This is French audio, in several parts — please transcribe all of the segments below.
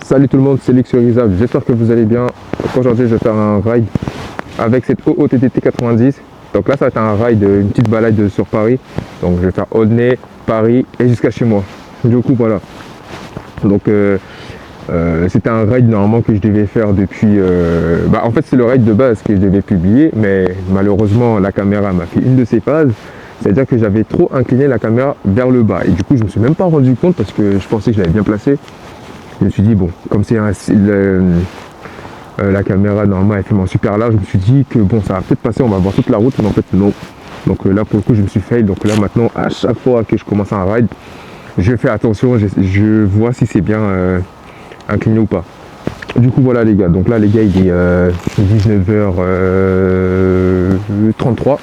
Salut tout le monde, c'est Luxurisable, j'espère que vous allez bien. Aujourd'hui je vais faire un ride avec cette OOTTT 90. Donc là ça va être un ride, une petite balade sur Paris. Donc je vais faire Aulnay, Paris et jusqu'à chez moi. Du coup voilà. Donc c'était un ride normalement que je devais faire depuis... en fait c'est le ride de base que je devais publier, mais malheureusement la caméra m'a fait une de ses phases. C'est-à-dire que j'avais trop incliné la caméra vers le bas. Et du coup je me suis même pas rendu compte parce que je pensais que je l'avais bien placé. Je me suis dit, bon, comme c'est la caméra normale, elle filme en super large, je me suis dit que bon, ça va peut-être passer, on va voir toute la route, mais en fait, non. Donc là, pour le coup, je me suis fail. Donc là, maintenant, à chaque fois que je commence un ride, je fais attention, je vois si c'est bien incliné ou pas. Du coup, voilà, les gars. Donc là, les gars, il est 19h33.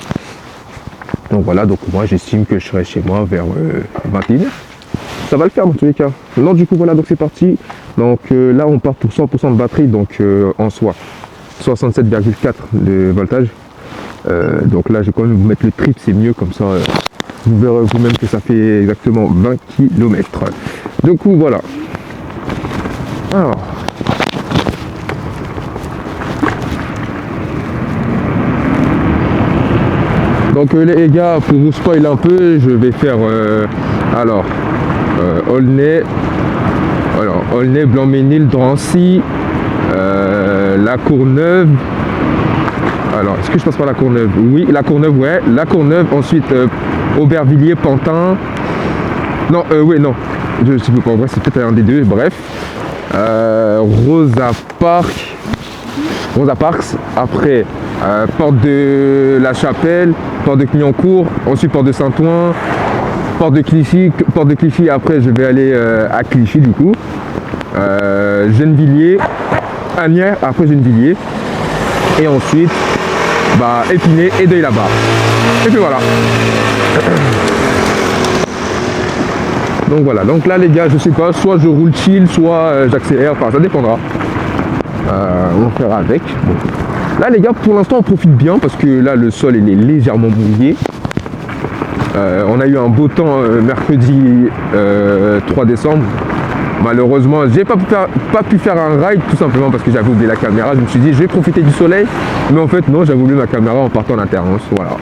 Donc voilà, donc moi, j'estime que je serai chez moi vers 21h. Ça va le faire dans tous les cas. Non, du coup voilà, donc c'est parti. Donc là on part pour 100% de batterie, donc en soi 67,4 de voltage. Donc là je vais quand même vous mettre le trip, c'est mieux comme ça. Vous verrez vous-même que ça fait exactement 20 km. Du coup voilà. Alors. Donc les gars, pour vous spoiler un peu, je vais faire Aulnay, Aulnay, Blanc-Ménil, Drancy, La Courneuve. Alors, est-ce que je passe par La Courneuve? Oui, La Courneuve, ouais. La Courneuve, ensuite Aubervilliers, Pantin. Non, oui, non. Je sais pas, en vrai, c'est peut-être un des deux, bref. Rosa Parks. Après, Porte de la Chapelle, Porte de Clignancourt, ensuite Porte de Saint-Ouen. Porte de Clichy, après je vais aller à Clichy du coup. Gennevilliers, Asnières, après Gennevilliers. Et ensuite, Épinay et Deuil-la-Barre. Et puis voilà. Donc voilà, donc là les gars, je sais pas, soit je roule chill, soit j'accélère, enfin ça dépendra. On fera avec. Bon. Là les gars, pour l'instant on profite bien parce que là le sol il est légèrement mouillé. On a eu un beau temps mercredi 3 décembre. Malheureusement, j'ai pas pu faire un ride tout simplement parce que j'avais oublié la caméra. Je me suis dit, je vais profiter du soleil. Mais en fait, non, j'avais oublié ma caméra en partant d'Interance. Voilà.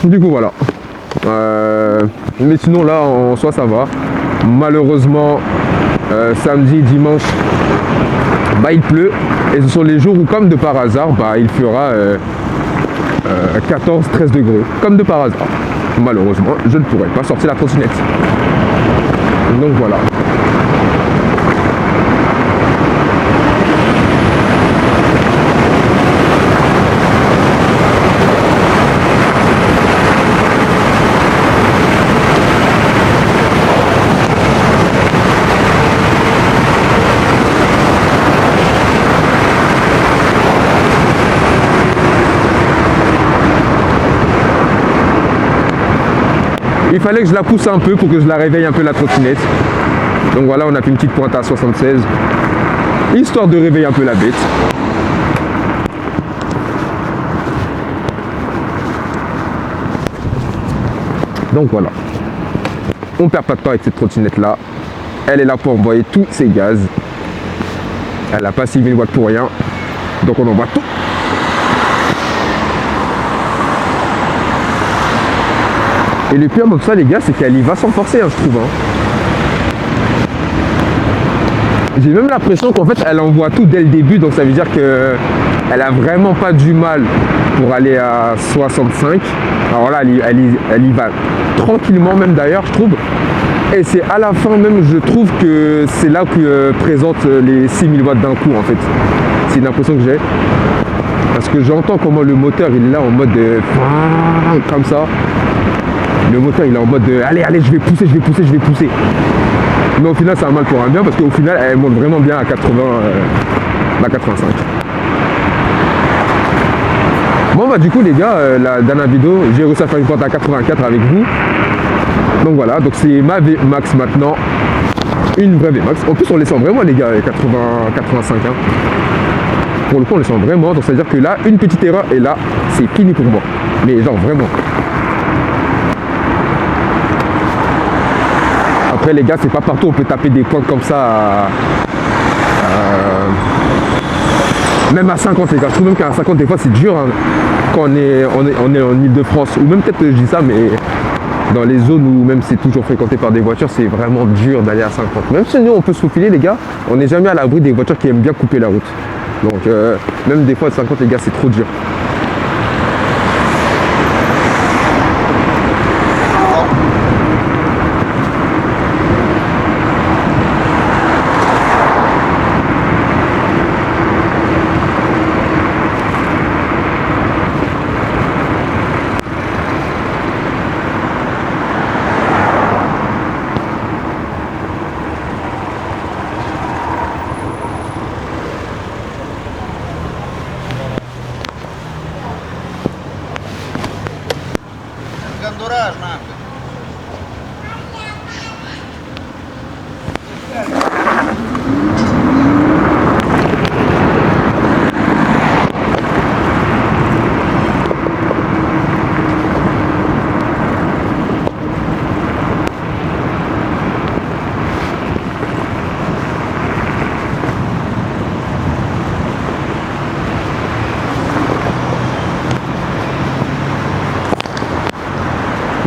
Du coup, voilà. Mais sinon, là, en soi, ça va. Malheureusement, samedi, dimanche, il pleut. Et ce sont les jours où, comme de par hasard, il fera 14-13 degrés. Comme de par hasard. Malheureusement, je ne pourrai pas sortir la trottinette. Donc voilà. Il fallait que je la pousse un peu pour que je la réveille un peu la trottinette. Donc voilà, on a fait une petite pointe à 76. Histoire de réveiller un peu la bête. Donc voilà. On perd pas de temps avec cette trottinette là. Elle est là pour envoyer tous ses gaz. Elle n'a pas 6000 watts pour rien. Donc on envoie tout. Et le pire dans tout ça les gars, c'est qu'elle y va sans forcer, je trouve. J'ai même l'impression qu'en fait elle envoie tout dès le début, donc ça veut dire qu'elle a vraiment pas du mal pour aller à 65. Alors là elle y va tranquillement même d'ailleurs, je trouve. Et c'est à la fin même, je trouve que c'est là que présente les 6000 watts d'un coup en fait. C'est une impression que j'ai. Parce que j'entends comment le moteur il est là en mode comme ça. Le moteur il est en mode allez je vais pousser. Mais au final c'est un mal pour un bien parce qu'au final elle monte vraiment bien à 80 85. Bon du coup les gars, la dernière vidéo j'ai réussi à faire une pointe à 84 avec vous. Donc voilà, donc c'est ma VMAX maintenant. Une vraie VMAX. En plus on les sent vraiment les gars 85 Pour le coup on les sent vraiment, donc ça veut dire que là une petite erreur et là c'est fini pour moi. Mais genre vraiment. Après les gars, c'est pas partout on peut taper des points comme ça même à 50 les gars. Je trouve même qu'à 50 des fois c'est dur hein, quand on est en Ile-de-France. Ou même peut-être que je dis ça, mais dans les zones où même c'est toujours fréquenté par des voitures, c'est vraiment dur d'aller à 50. Même si nous on peut se faufiler les gars, on n'est jamais à l'abri des voitures qui aiment bien couper la route. Donc même des fois à 50 les gars c'est trop dur. Гандураж нахуй.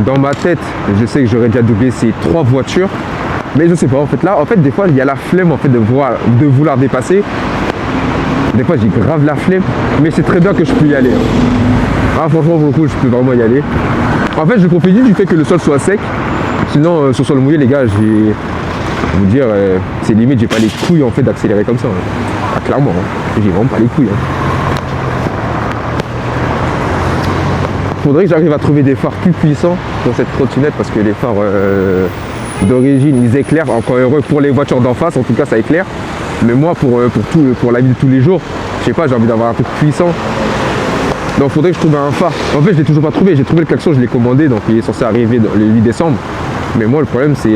Dans ma tête, je sais que j'aurais déjà doublé ces 3 voitures, mais je sais pas. En fait, là, des fois, il y a la flemme en fait de vouloir dépasser. Des fois, j'ai grave la flemme, mais c'est très bien que je peux y aller. Ah, franchement, pour le coup, je peux vraiment y aller. En fait, je profite du fait que le sol soit sec. Sinon, sur sol mouillé, les gars, vous dire, c'est limite, j'ai pas les couilles en fait d'accélérer comme ça. Hein. Ah, clairement, hein. J'ai vraiment pas les couilles. Hein. Faudrait que j'arrive à trouver des phares plus puissants dans cette trottinette parce que les phares d'origine ils éclairent, encore heureux pour les voitures d'en face, en tout cas ça éclaire. Mais moi pour la vie de tous les jours, je sais pas, j'ai envie d'avoir un truc puissant. Donc faudrait que je trouve un phare. En fait je l'ai toujours pas trouvé, j'ai trouvé le klaxon, je l'ai commandé, donc il est censé arriver le 8 décembre. Mais moi le problème c'est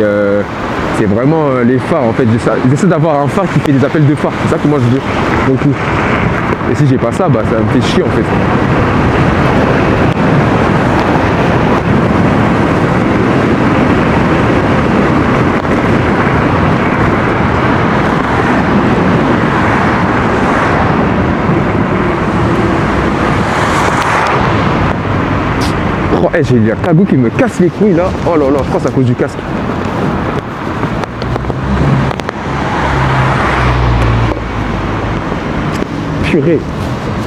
vraiment les phares en fait. J'essaie d'avoir un phare qui fait des appels de phare, c'est ça que moi je veux beaucoup. Et si j'ai pas ça, bah ça me fait chier en fait. Oh, hey, j'ai la cagoule qui me casse les couilles là. Oh là là, je crois que c'est à cause du casque. Purée.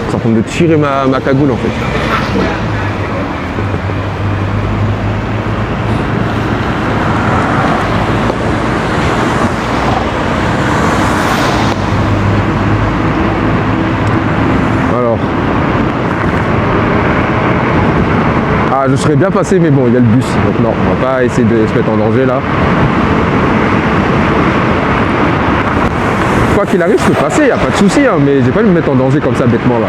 C'est en train de tirer ma cagoule en fait. Ah, je serais bien passé, mais bon, il y a le bus. Donc non, on va pas essayer de se mettre en danger là. Quoi qu'il arrive, je peux passer, il n'y a pas de souci, hein, mais j'ai pas envie de me mettre en danger comme ça bêtement là.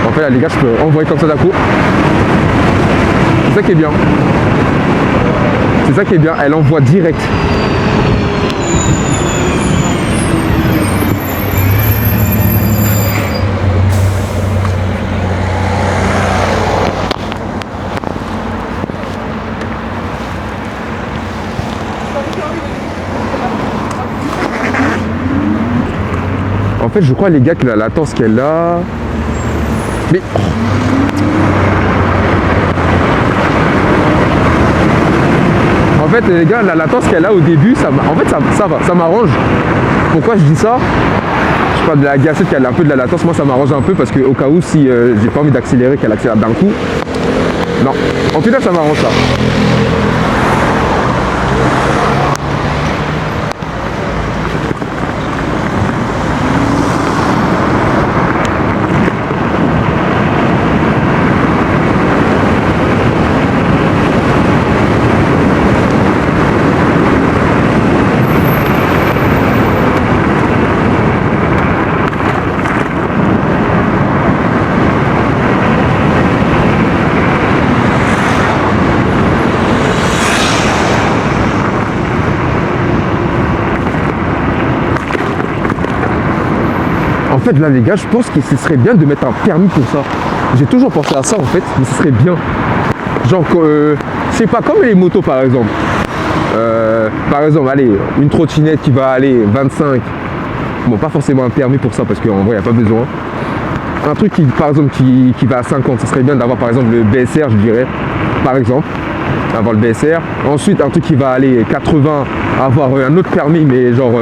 En fait là les gars, je peux envoyer comme ça d'un coup. C'est ça qui est bien. C'est ça qui est bien, elle envoie direct. En fait, je crois les gars que la latence qu'elle a... Mais... En fait, les gars, la latence qu'elle a au début, ça va, ça m'arrange. Pourquoi je dis ça? Je parle de la gâchette qu'elle a un peu de la latence. Moi, ça m'arrange un peu parce que au cas où, si j'ai pas envie d'accélérer, qu'elle accélère d'un coup. Non. En tout cas, ça m'arrange ça. en fait, là, les gars, je pense que ce serait bien de mettre un permis pour ça. J'ai toujours pensé à ça, en fait, mais ce serait bien. Genre, c'est pas comme les motos, par exemple. Allez, une trottinette qui va aller 25. Bon, pas forcément un permis pour ça, parce qu'en vrai, il n'y a pas besoin. Un truc qui, par exemple, qui va à 50, ça serait bien d'avoir, par exemple, le BSR, je dirais, par exemple. Avoir le BSR. Ensuite, un truc qui va aller 80, avoir un autre permis, mais genre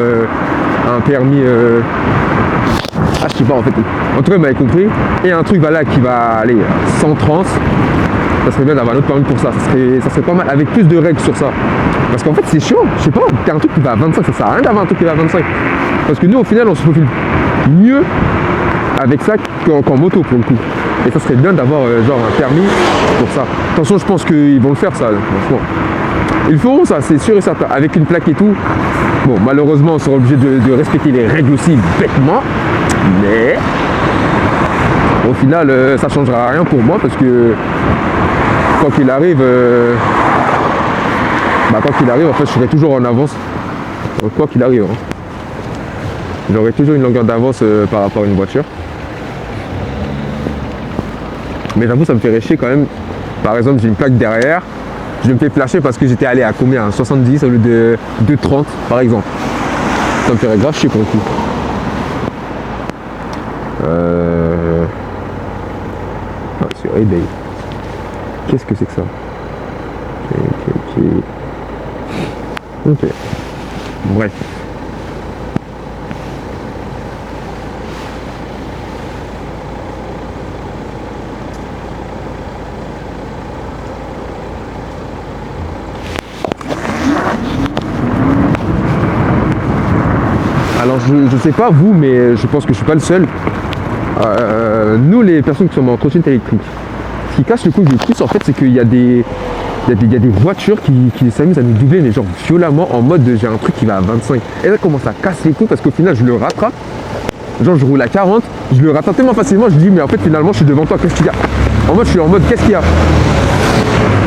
un permis... je sais pas en fait. En tout cas, vous m'avez compris. Et un truc voilà, qui va aller 130. Ça serait bien d'avoir un autre permis pour ça. Ça serait pas mal, avec plus de règles sur ça. Parce qu'en fait, c'est chiant. Je sais pas, t'as un truc qui va à 25, ça sert à rien d'avoir un truc qui va à 25. Parce que nous, au final, on se profile mieux avec ça qu'en moto pour le coup. Et ça serait bien d'avoir genre un permis pour ça. Attention, je pense qu'ils vont le faire ça, franchement. Ils feront ça, c'est sûr et certain, avec une plaque et tout. Bon, malheureusement, on sera obligé de respecter les règles aussi bêtement. Mais au final, ça changera rien pour moi parce que quoi qu'il arrive, en fait, je serai toujours en avance. Quoi qu'il arrive, hein. J'aurai toujours une longueur d'avance par rapport à une voiture. Mais j'avoue, ça me fait chier quand même. Par exemple, j'ai une plaque derrière. Je me fais flasher parce que j'étais allé à combien, 70 au lieu de 30 par exemple. Ça me ferait grave chier pour le coup. Sur eBay. Qu'est-ce que c'est que ça? Ok. Bref. Alors je sais pas vous, mais je pense que je suis pas le seul. Nous les personnes qui sont en trottinette électrique, ce qui casse le coup du plus en fait, c'est qu'il y a des voitures qui s'amusent à nous doubler, mais genre violemment, en mode j'ai un truc qui va à 25. Et là commence à casser les coups parce qu'au final je le rattrape. Genre je roule à 40, je le rattrape tellement facilement, je dis mais en fait finalement je suis devant toi, qu'est-ce qu'il y a? Je suis en mode qu'est-ce qu'il y a?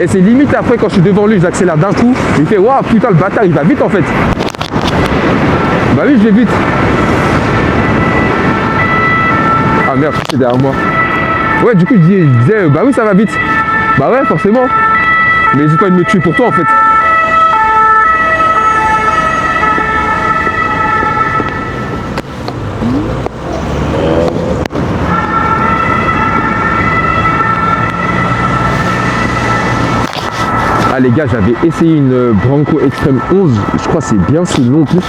Et c'est limite après quand je suis devant lui, j'accélère d'un coup, il fait waouh putain le bâtard il va vite en fait. Bah oui, je vais vite. Ah merde, c'est derrière moi. Ouais, du coup, je disais, bah oui, ça va vite. Bah ouais, forcément. Mais n'hésite pas à me tuer pour toi, en fait. Ah les gars, j'avais essayé une Branco Extreme 11. Je crois que c'est bien ce nom en plus.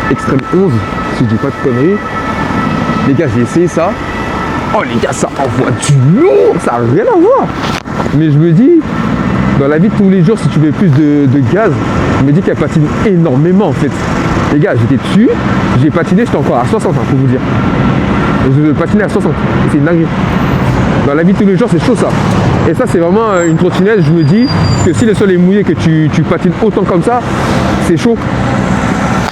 Extreme 11, si je dis pas de conneries. Les gars, j'ai essayé ça. Oh les gars, ça envoie du lourd, ça n'a rien à voir. Mais je me dis, dans la vie de tous les jours, si tu veux plus de gaz, je me dis qu'elle patine énormément en fait. Les gars, j'étais dessus, j'ai patiné, j'étais encore à 60 hein, pour vous dire. Je patinais à 60, c'est une dinguerie. Dans la vie de tous les jours, c'est chaud ça. Et ça, c'est vraiment une trottinette, je me dis que si le sol est mouillé, que tu patines autant comme ça, c'est chaud.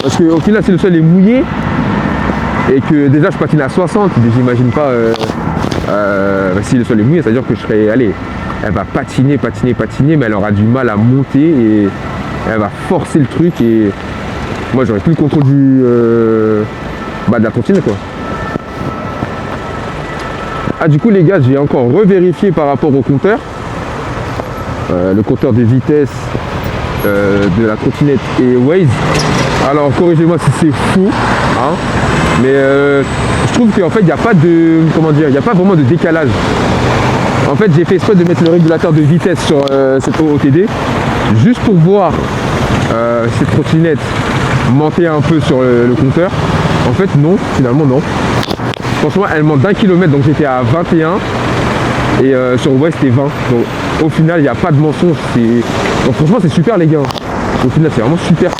Parce qu'au final, si le sol est mouillé, et que déjà je patine à 60, j'imagine pas si le sol est mouillé, c'est-à-dire que je serais, allez, elle va patiner, mais elle aura du mal à monter et elle va forcer le truc et moi j'aurais plus le contrôle de la trottinette quoi. Ah du coup les gars, j'ai encore revérifié par rapport au compteur, le compteur de vitesse de la trottinette et Waze. Alors corrigez-moi si c'est faux, hein, mais je trouve qu'en fait il n'y a pas de, comment dire, il n'y a pas vraiment de décalage. En fait j'ai fait exprès de mettre le régulateur de vitesse sur cette OOTD juste pour voir cette trottinette monter un peu sur le compteur. En fait non, finalement non. Franchement elle monte d'1 km, donc j'étais à 21 et sur Waze c'était 20. Donc au final il n'y a pas de mensonge. Donc franchement c'est super les gars. Au final c'est vraiment super.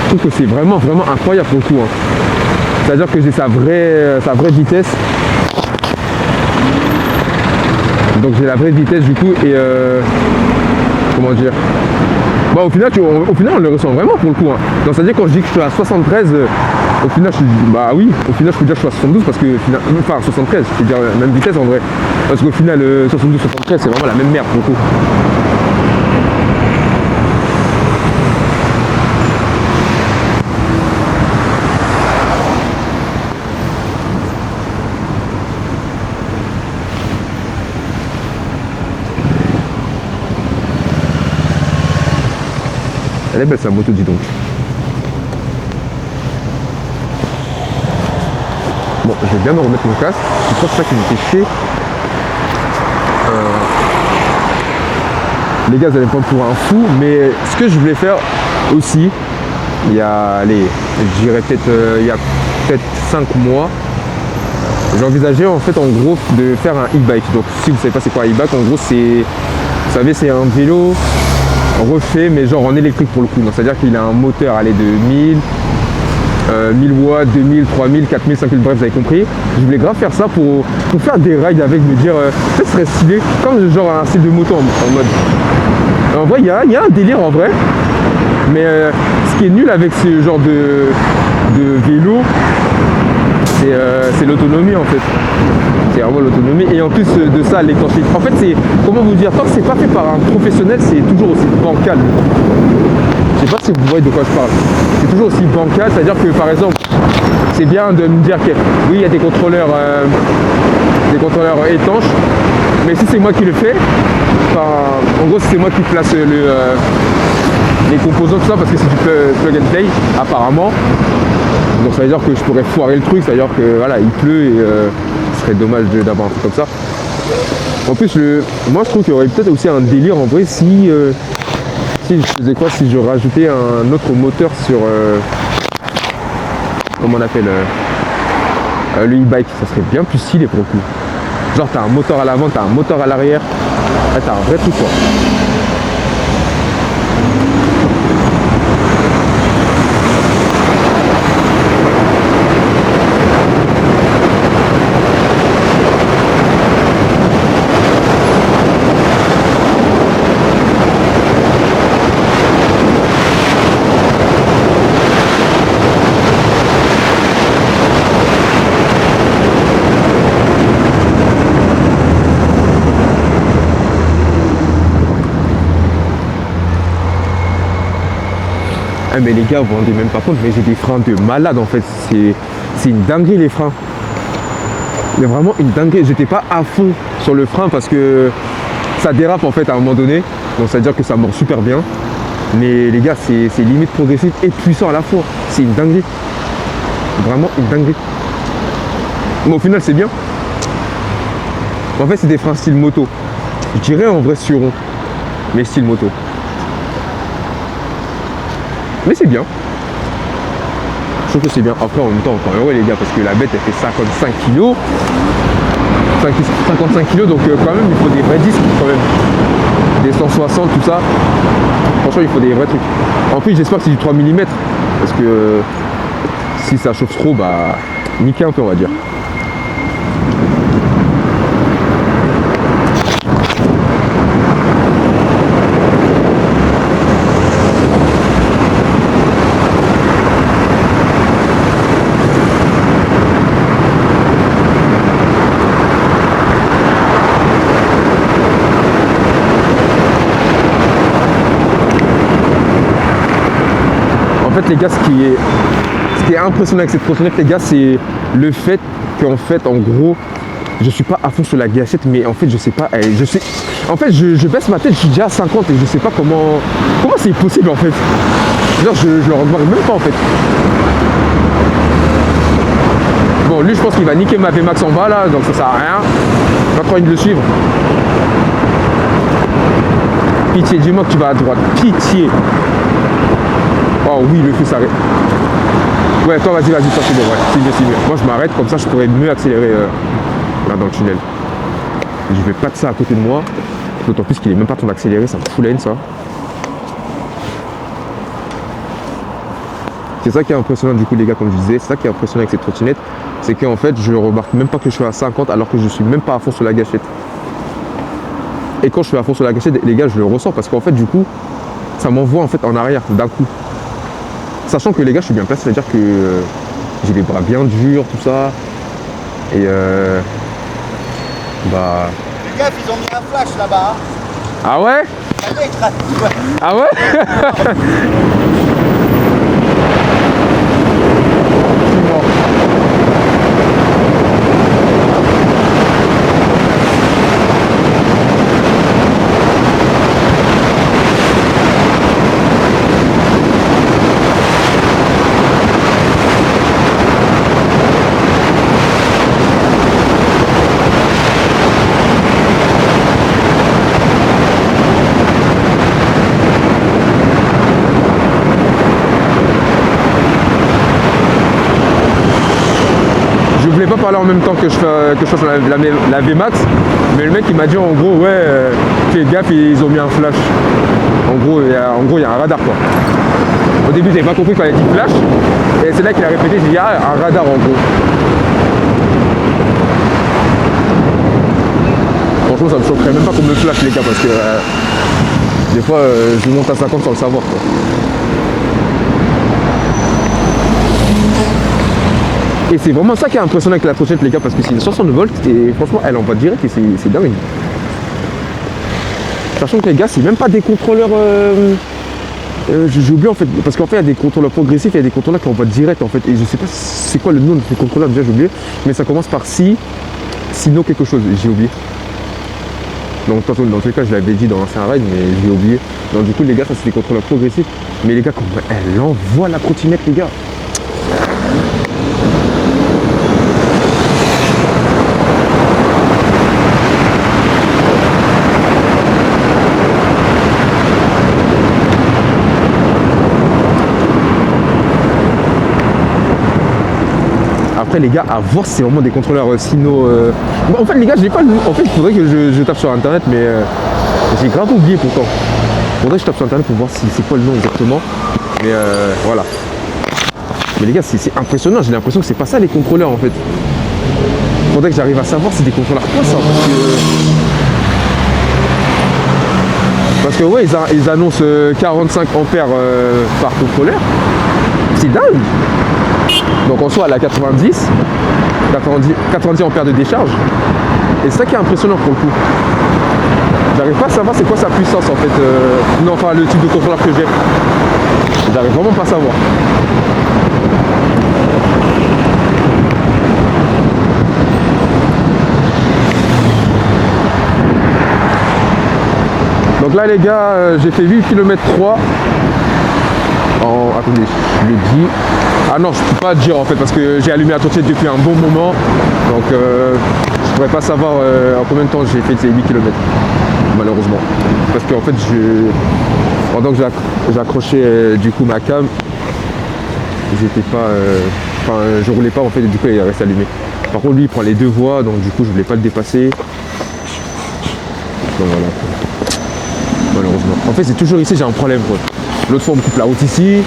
Je trouve que c'est vraiment incroyable pour le coup. Hein. C'est-à-dire que j'ai sa vraie vitesse. Donc j'ai la vraie vitesse du coup et comment dire. Bah au final on le ressent vraiment pour le coup. Hein. Donc c'est-à-dire quand je dis que je suis à 73, au final bah oui, au final je peux dire que je suis à 72 parce que enfin 73, je peux dire la même vitesse en vrai. Parce qu'au final 72-73 c'est vraiment la même merde pour le coup. Elle est belle sa moto, dis donc. Bon, je vais bien me remettre mon casque. Je crois que c'est ça qui me fait chier. Les gars, vous allez me prendre pour un fou, mais ce que je voulais faire aussi, il y a, allez, je dirais peut-être il y a peut-être 5 mois, j'envisageais en fait en gros de faire un e-bike. Donc si vous savez pas c'est quoi un e-bike, en gros c'est, vous savez, c'est un vélo refait mais genre en électrique pour le coup. Donc c'est-à-dire qu'il a un moteur allez, de 1000 watts, 2000, 3000, 4000, 5000, bref, vous avez compris. Je voulais grave faire ça pour faire des rides avec, me dire, peut-être ce serait stylé, comme genre un style de moto en mode. En vrai, il y a un délire en vrai, mais ce qui est nul avec ce genre de vélo, c'est l'autonomie en fait. C'est vraiment l'autonomie. Et en plus de ça, l'étanchéité. En fait, c'est, comment vous dire, tant que c'est pas fait par un professionnel, c'est toujours aussi bancal. Je sais pas si vous voyez de quoi je parle. C'est toujours aussi bancal, c'est-à-dire que par exemple, c'est bien de me dire que oui, il y a des contrôleurs étanches, mais si c'est moi qui le fais, en gros, c'est moi qui place les composants, tout ça, parce que c'est du plug and play, apparemment. Donc ça veut dire que je pourrais foirer le truc, c'est-à-dire que voilà, il pleut et ce serait dommage d'avoir un truc comme ça. En plus, moi je trouve qu'il y aurait peut-être aussi un délire en vrai si je faisais quoi, si je rajoutais un autre moteur sur comment on appelle le e-bike, ça serait bien plus stylé pour le coup. Genre t'as un moteur à l'avant, t'as un moteur à l'arrière, là t'as un vrai truc quoi. Mais les gars, vous vous rendez même pas compte, mais j'ai des freins de malade en fait. C'est une dinguerie les freins. Il y a vraiment une dinguerie. J'étais pas à fond sur le frein parce que ça dérape en fait à un moment donné. Donc ça veut dire que ça mord super bien. Mais les gars, c'est limite progressif et puissant à la fois. C'est une dinguerie. Vraiment une dinguerie. Mais au final, c'est bien. En fait, c'est des freins style moto. Je dirais en vrai sur rond, mais style moto. Mais c'est bien. Je trouve que c'est bien. Après, en même temps, encore heureux les gars, parce que la bête, elle fait 55 kg. 55 kg, donc quand même, il faut des vrais disques, quand même. Des 160, tout ça. Franchement, il faut des vrais trucs. En plus, j'espère que c'est du 3 mm. Parce que si ça chauffe trop, bah, niquer un peu, on va dire. Les gars, ce qui est impressionnant avec cette trottinette les gars, c'est le fait qu'en fait en gros je suis pas à fond sur la gâchette, mais en fait je sais pas, en fait je baisse ma tête, je suis déjà à 50 et je sais pas comment c'est possible en fait. Genre je le remarque même pas en fait. Bon, lui je pense qu'il va niquer ma VMAX en bas là, donc ça sert à rien. Pas trop envie de le suivre. Pitié, dis-moi que tu vas à droite, pitié. Oh oui, le feu s'arrête. Ouais, toi vas-y, ça c'est bon, ouais, c'est mieux. Moi je m'arrête, comme ça je pourrais mieux accélérer là dans le tunnel. Je vais pas de ça à côté de moi, d'autant plus qu'il est même pas en train d'accélérer, ça me fout la haine ça. C'est ça qui est impressionnant du coup les gars, comme je disais, c'est ça qui est impressionnant avec cette trottinette, c'est qu'en fait je remarque même pas que je suis à 50 alors que je suis même pas à fond sur la gâchette. Et quand je suis à fond sur la gâchette, les gars, je le ressens parce qu'en fait du coup, ça m'envoie en fait en arrière d'un coup. Sachant que les gars, je suis bien placé, c'est-à-dire que j'ai les bras bien durs, tout ça. Et bah. Les gars, ils ont mis un flash là-bas. Ah ouais? Ah ouais? pas parlé en même temps que je fasse la VMAX, mais le mec il m'a dit en gros ouais fais gaffe, ils ont mis un flash. En gros il y a un radar quoi. Au début j'avais pas compris quand il a dit flash, et c'est là qu'il a répété, j'ai dit ah un radar en gros. Franchement ça me choquerait même pas qu'on me flash les gars, parce que des fois je monte à 50 sans le savoir quoi. Et c'est vraiment ça qui est impressionnant avec la trottinette les gars, parce que c'est une 60 volts et franchement elle envoie direct et c'est dingue. Sachant que les gars c'est même pas des contrôleurs, j'ai oublié en fait, parce qu'en fait il y a des contrôleurs progressifs, il y a des contrôleurs qui envoient direct en fait, et je sais pas c'est quoi le nom de ces contrôleurs déjà, j'ai oublié, mais ça commence par Sino quelque chose, j'ai oublié. Donc dans tous les cas je l'avais dit dans l'ancien ride mais j'ai oublié. Donc du coup les gars ça c'est des contrôleurs progressifs, mais les gars comment elle envoie la trottinette les gars. Après les gars, à voir c'est vraiment des contrôleurs Sino. En fait les gars, je n'ai pas le nom. En fait il faudrait que je tape sur internet, mais j'ai grave oublié pourtant. Faudrait que je tape sur internet pour voir si c'est quoi le nom exactement. Mais voilà. Mais les gars, c'est impressionnant, j'ai l'impression que c'est pas ça les contrôleurs en fait. Faudrait que j'arrive à savoir si c'est des contrôleurs quoi ça, parce que ouais ils annoncent 45 ampères par contrôleur. C'est dingue. Donc en soit elle a 90 ampères de décharge. Et c'est ça qui est impressionnant pour le coup. J'arrive pas à savoir c'est quoi sa puissance en fait. Non, enfin le type de contrôleur que j'ai. J'arrive vraiment pas à savoir. Donc là les gars, j'ai fait 8 km 3. Attendez, je le dis. Ah non, je peux pas dire en fait parce que j'ai allumé la trottinette depuis un bon moment. Donc je pourrais pas savoir en combien de temps j'ai fait ces 8 km. Malheureusement. Parce qu'en fait, pendant que j'ai accroché du coup ma cam, j'étais pas. Enfin, je roulais pas en fait et du coup il reste allumé. Par contre lui il prend les deux voies, donc du coup je voulais pas le dépasser. Donc voilà. Malheureusement. En fait c'est toujours ici j'ai un problème quoi. L'autre fois on me coupe la route ici,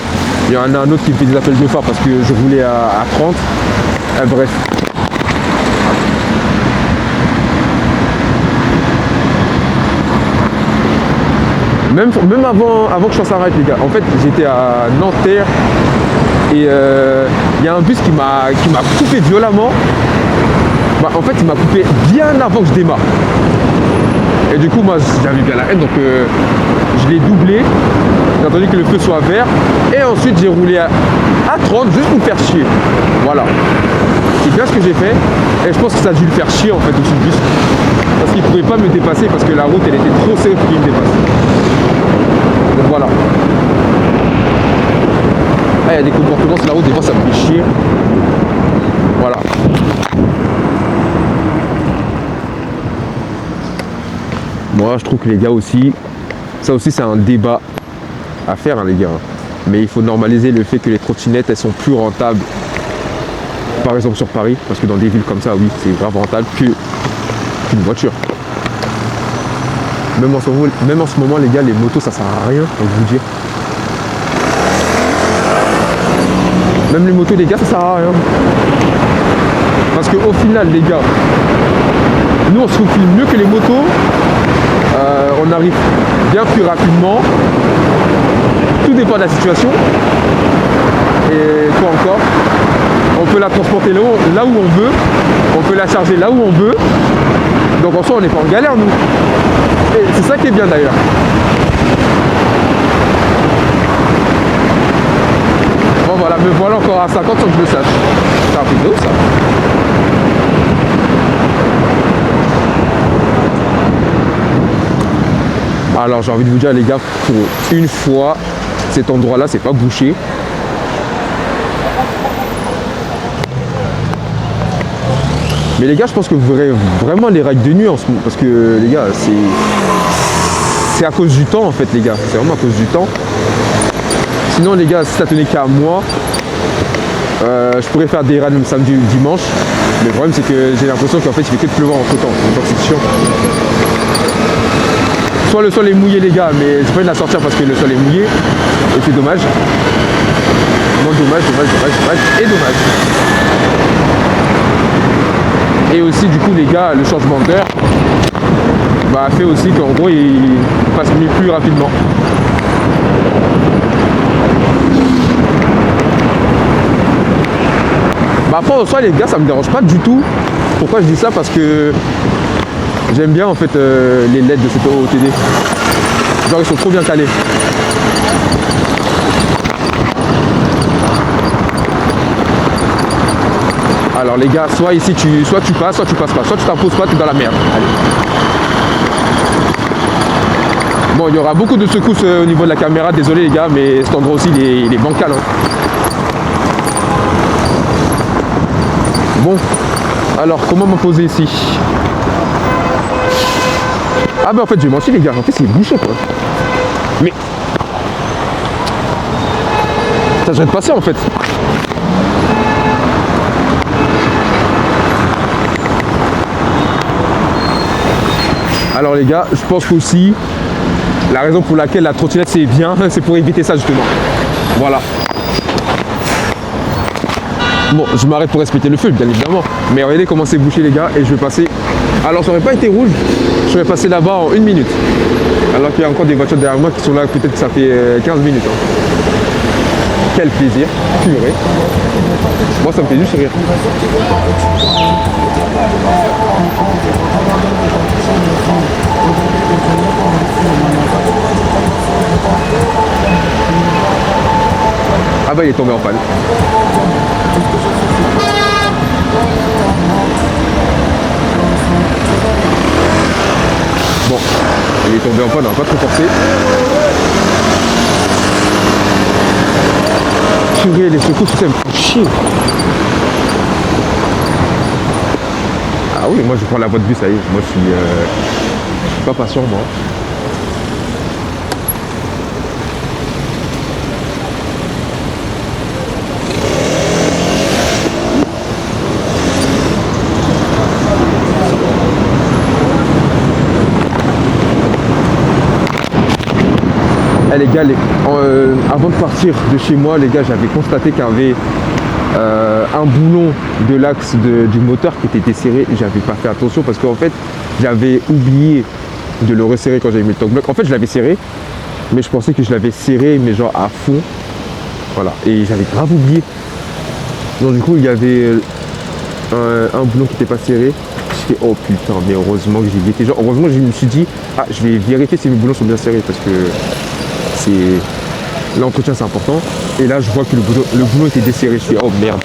il y en a un autre qui me fait des appels de phare parce que je roulais à 30. Bref. Même avant que je fasse un ride les gars, en fait j'étais à Nanterre et il y a un bus qui m'a coupé violemment. Bah, en fait il m'a coupé bien avant que je démarre. Et du coup moi j'avais bien la haine donc je l'ai doublé. J'ai attendu que le feu soit vert et ensuite j'ai roulé à 30 juste pour me faire chier. Voilà. C'est bien ce que j'ai fait et je pense que ça a dû le faire chier en fait aussi le bus. Parce qu'il ne pouvait pas me dépasser parce que la route elle était trop serrée pour qu'il me dépasse. Donc voilà. Ah, il y a des comportements sur la route, des fois ça me fait chier. Voilà. Moi je trouve que les gars aussi, ça aussi c'est un débat à faire hein, les gars. Mais il faut normaliser le fait que les trottinettes elles sont plus rentables. Par exemple sur Paris, parce que dans des villes comme ça, oui, c'est grave rentable qu'une voiture. Même en ce moment les gars, les motos ça sert à rien, pour vous dire. Même les motos les gars ça sert à rien. Parce qu'au final les gars, nous on se faufile mieux que les motos. On arrive bien plus rapidement. Tout dépend de la situation. Et quoi encore? On peut la transporter là où on veut. On peut la charger là où on veut. Donc en soi on n'est pas en galère nous. Et c'est ça qui est bien d'ailleurs. Bon voilà, me voilà encore à 50 sans que je le sache. C'est un truc de ouf ça. Alors j'ai envie de vous dire les gars, pour une fois, cet endroit là c'est pas bouché. Mais les gars je pense que vous verrez vraiment les rides de nuit en ce moment. Parce que les gars c'est à cause du temps en fait les gars. C'est vraiment à cause du temps. Sinon les gars si ça tenait qu'à moi, Je pourrais faire des raids même samedi ou dimanche. Mais le problème c'est que j'ai l'impression qu'en fait il fait que de pleuvoir entre temps. Donc c'est chiant. Soit le sol est mouillé les gars, mais j'ai pas envie de la sortir parce que le sol est mouillé. Et c'est dommage. Non, dommage et dommage. Et aussi du coup les gars, le changement d'heure fait aussi qu'en gros il passe plus rapidement. Après en soi les gars ça me dérange pas du tout. Pourquoi je dis ça? Parce que j'aime bien en fait les LED de cette OOTD. Genre ils sont trop bien calés. Alors les gars, soit ici soit tu passes pas, soit tu t'imposes pas, tu es dans la merde. Allez. Bon, il y aura beaucoup de secousses au niveau de la caméra, désolé les gars, mais cet endroit aussi il est bancal. Hein. Bon, alors comment m'imposer ici? Ah bah en fait j'ai menti les gars, en fait c'est bouché quoi. Mais ça devrait passer en fait. Alors les gars, je pense qu'aussi la raison pour laquelle la trottinette c'est bien, c'est pour éviter ça justement. Voilà. Bon, je m'arrête pour respecter le feu, bien évidemment. Mais regardez comment c'est bouché les gars, et je vais passer. Alors ça aurait pas été rouge, je serais passé là-bas en 1 minute. Alors qu'il y a encore des voitures derrière moi qui sont là, peut-être que ça fait 15 minutes. Hein. Quel plaisir, purée. Moi ça me fait juste rire. Ah bah il est tombé en panne. Bon, il est tombé en panne, on va pas trop forcer. Purée, les secousses, ça me fait chier. Ah oui, moi je prends la voie de bus, ça y est. Moi je suis pas patient moi. Les gars, avant de partir de chez moi, les gars, j'avais constaté qu'il y avait un boulon de l'axe du moteur qui était desserré. J'avais pas fait attention parce qu'en fait, j'avais oublié de le resserrer quand j'avais mis le torque bloc. En fait, je l'avais serré, mais je pensais que je l'avais serré, mais genre à fond. Voilà, et j'avais grave oublié. Donc du coup, il y avait un boulon qui n'était pas serré. Je fais oh putain, mais heureusement que j'y étais. Genre, heureusement, je me suis dit, ah, je vais vérifier si mes boulons sont bien serrés parce que l'entretien c'est important. Et là je vois que le boulon était desserré. Je suis oh merde.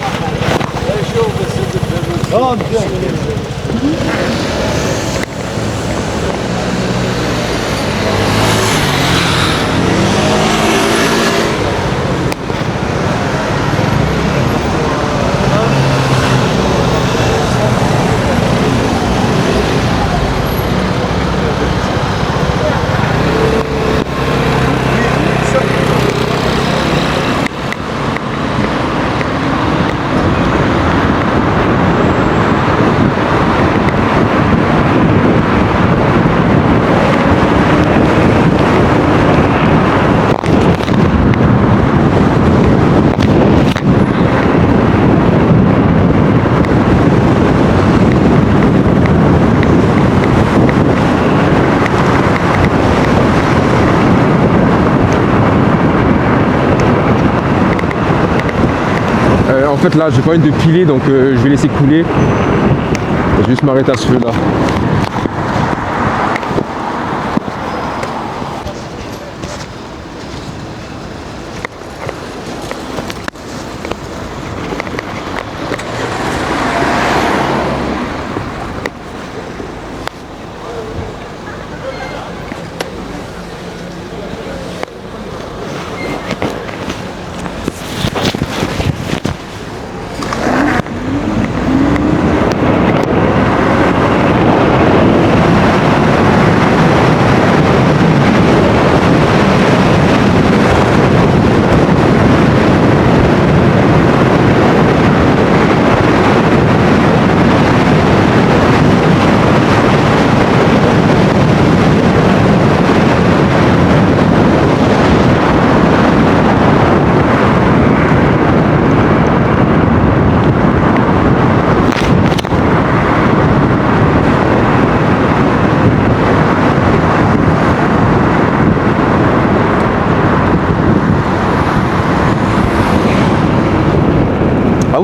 En fait là j'ai pas envie de piler donc je vais laisser couler. Je vais juste m'arrêter à ce feu là.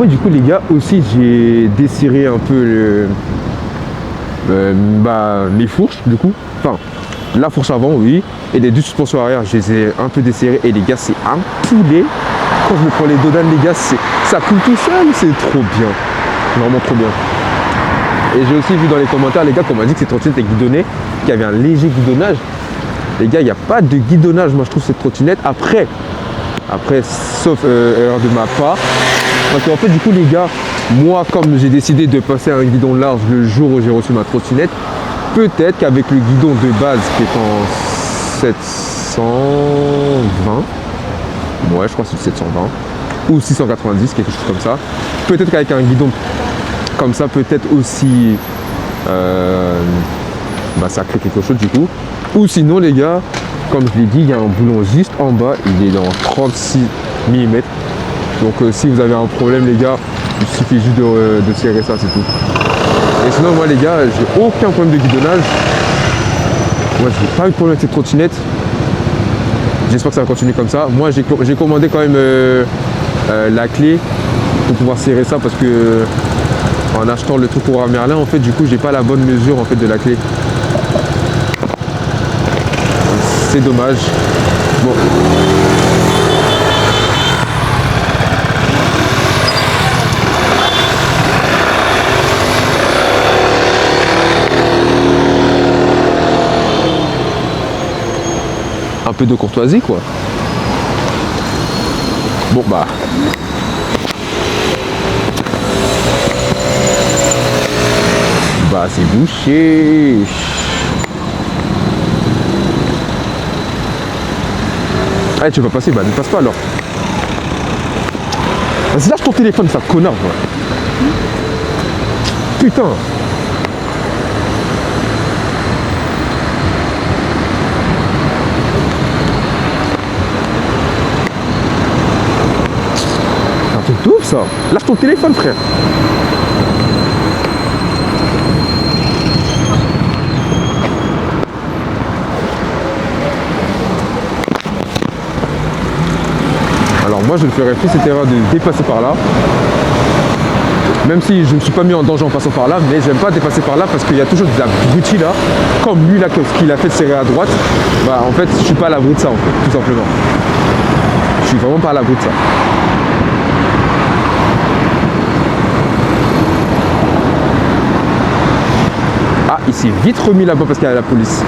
moi du coup les gars aussi j'ai desserré un peu mes fourches du coup. Enfin la fourche avant oui. Et les deux suspensions arrière je les ai un peu desserrées. Et les gars c'est un poulet. Quand je me prends les dodanes les gars ça coule tout seul, c'est trop bien. Vraiment trop bien. Et j'ai aussi vu dans les commentaires les gars qu'on m'a dit que cette trottinette est guidonnée, qu'il y avait un léger guidonnage. Les gars il n'y a pas de guidonnage moi je trouve cette trottinette. Après sauf erreur de ma part. Parce qu'en fait du coup les gars, moi comme j'ai décidé de passer à un guidon large le jour où j'ai reçu ma trottinette, peut-être qu'avec le guidon de base qui est en 720, ouais je crois que c'est 720 ou 690, quelque chose comme ça, peut-être qu'avec un guidon comme ça, peut-être aussi ça crée quelque chose du coup. Ou sinon les gars, comme je l'ai dit, il y a un boulon juste en bas, il est dans 36 mm. Donc si vous avez un problème les gars, il suffit juste de serrer ça, c'est tout. Et sinon moi les gars, j'ai aucun problème de guidonnage. Moi j'ai pas eu de problème avec cette trottinette. J'espère que ça va continuer comme ça. Moi j'ai commandé quand même la clé pour pouvoir serrer ça parce que en achetant le truc pour Merlin en fait du coup j'ai pas la bonne mesure en fait de la clé. C'est dommage. Bon. Un peu de courtoisie quoi. Bon bah. Bah c'est bouché. Ah tu vas passer, bah ne passe pas alors. Vas-y lâche ton téléphone ça connard quoi. Putain. C'est un truc de ouf ça. Lâche ton téléphone frère. Alors moi je ne ferais plus cette erreur de dépasser par là. Même si je ne me suis pas mis en danger en passant par là, mais j'aime pas dépasser par là parce qu'il y a toujours des abrutis là. Comme lui là, ce qu'il a fait de serrer à droite, bah en fait je suis pas à l'abri de ça en fait, tout simplement. Je suis vraiment pas à l'abri de ça. Ah, il s'est vite remis là-bas parce qu'il y a la police.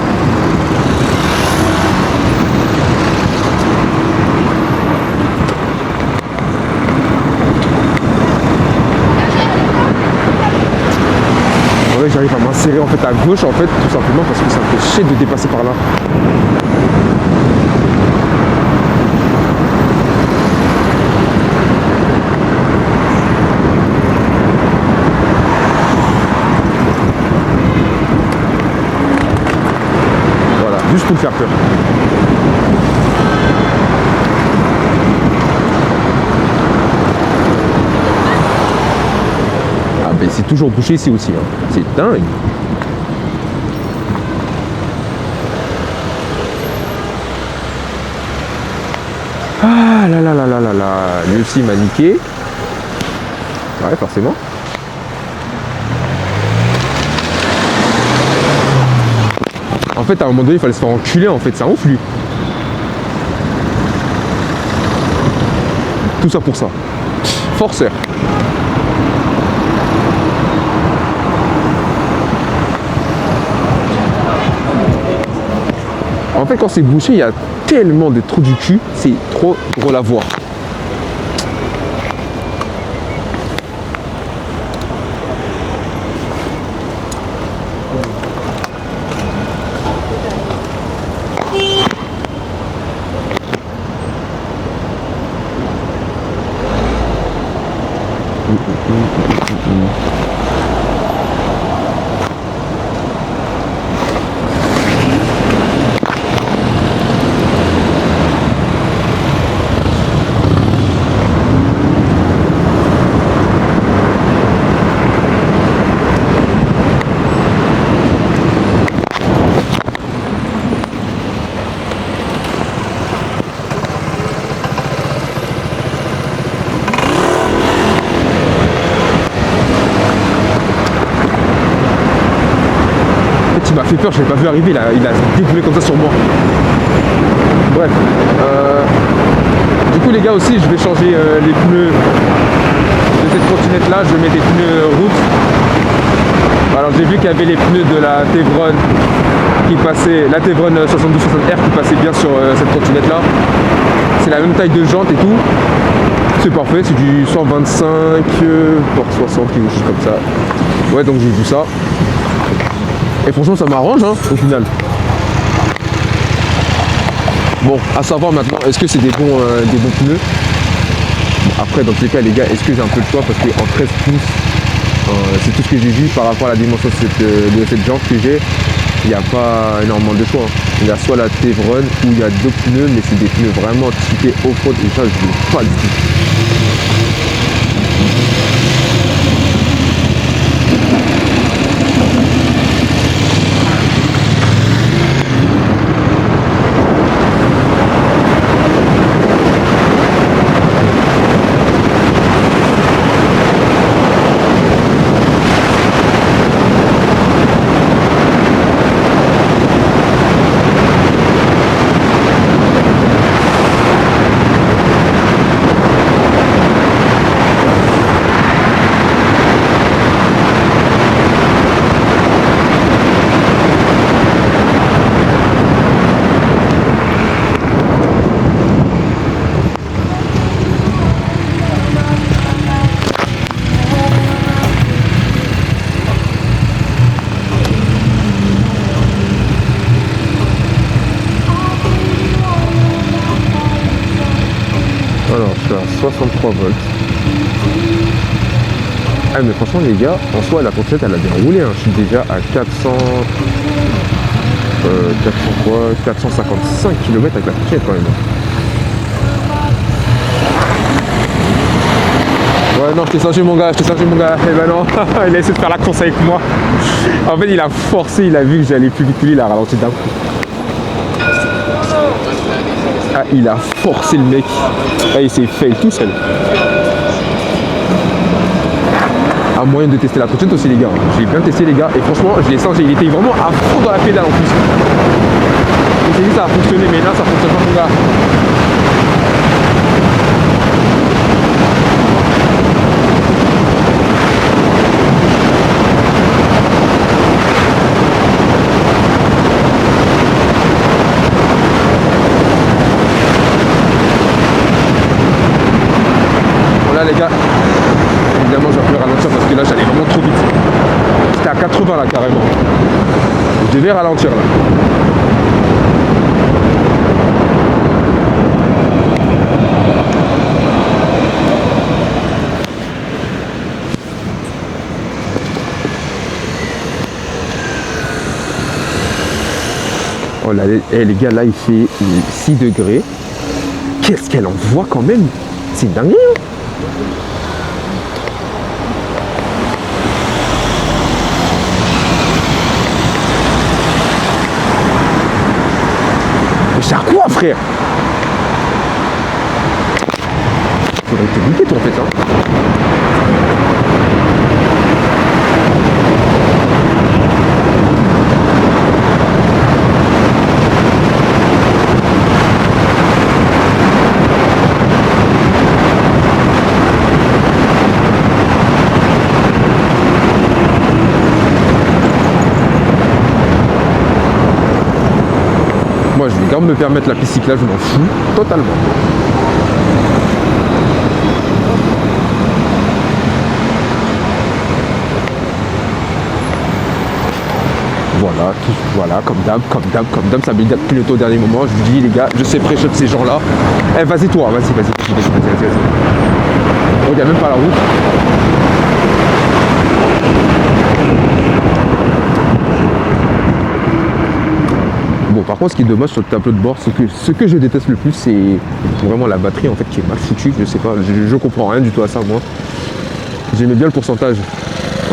J'arrive à m'insérer en fait à gauche en fait tout simplement parce que ça me fait chier de dépasser par là. Voilà, juste pour me faire peur. Ben, c'est toujours bouché ici aussi, hein. C'est dingue. Ah là là là là là là, lui aussi m'a niqué. Ouais, forcément. En fait, à un moment donné, il fallait se faire enculer, en fait, c'est un ouf, lui. Tout ça pour ça. Forceur. En fait, quand c'est bouché, il y a tellement de trous du cul, c'est trop drôle à voir. fait peur, je l'ai pas vu arriver, il a déboulé comme ça sur moi. Bref. Du coup les gars aussi, je vais changer les pneus de cette trottinette là, je mets des pneus route. Alors j'ai vu qu'il y avait les pneus de la Tevron qui passait, la Tevron 72-60R qui passait bien sur cette trottinette là. C'est la même taille de jante et tout. C'est parfait, c'est du 125 pour 60 quelque chose comme ça. Ouais, donc j'ai vu ça. Et franchement ça m'arrange hein, au final. Bon, à savoir maintenant, est-ce que c'est des bons pneus? Après dans tous les cas les gars, est-ce que j'ai un peu le choix? Parce qu'en 13 pouces, c'est tout ce que j'ai vu par rapport à la dimension de cette jante que j'ai. Il n'y a pas énormément de choix. Il y a soit la Tevron ou il y a d'autres pneus, mais c'est des pneus vraiment typés off-road et ça je ne veux pas du tout. Alors je suis à 63 volts. Ah mais franchement les gars, en soi la trottinette elle a bien roulé hein. Je suis déjà à 455 km avec la trottinette quand même. Ouais non je t'ai changé mon gars, Eh ben non, il a essayé de faire la course avec moi. En fait il a forcé, il a vu que j'allais plus vite que lui, il a ralenti d'un coup. Ah, il a forcé le mec. Là, il s'est fail tout seul. À moyen de tester la trottinette aussi, les gars. J'ai bien testé, les gars. Et franchement, je l'ai senti. Il était vraiment à fond dans la pédale en plus. Je me suis dit, ça a fonctionné, mais là, ça fonctionne pas, mon gars. Là les gars, évidemment je vais plus ralentir parce que là j'allais vraiment trop vite. J'étais à 80 là carrément. Je devais ralentir là. Oh là les gars, là il fait 6 degrés. Qu'est-ce qu'elle envoie quand même? C'est une dinguerie hein. C'est à quoi frère? Faudrait te goûter toi en fait hein. Moi je vais quand même me permettre la piste cyclable, je m'en fous totalement. Voilà, comme d'hab, ça me dit depuis le dernier moment. Je vous dis les gars, je sais pré-shot ces gens-là. Eh vas-y toi, vas-y. Oh, il n'y a même pas la route. Bon par contre ce qui est dommage sur le tableau de bord, c'est que ce que je déteste le plus c'est vraiment la batterie en fait qui est mal foutue, je sais pas, je comprends rien du tout à ça moi. J'aimais bien le pourcentage.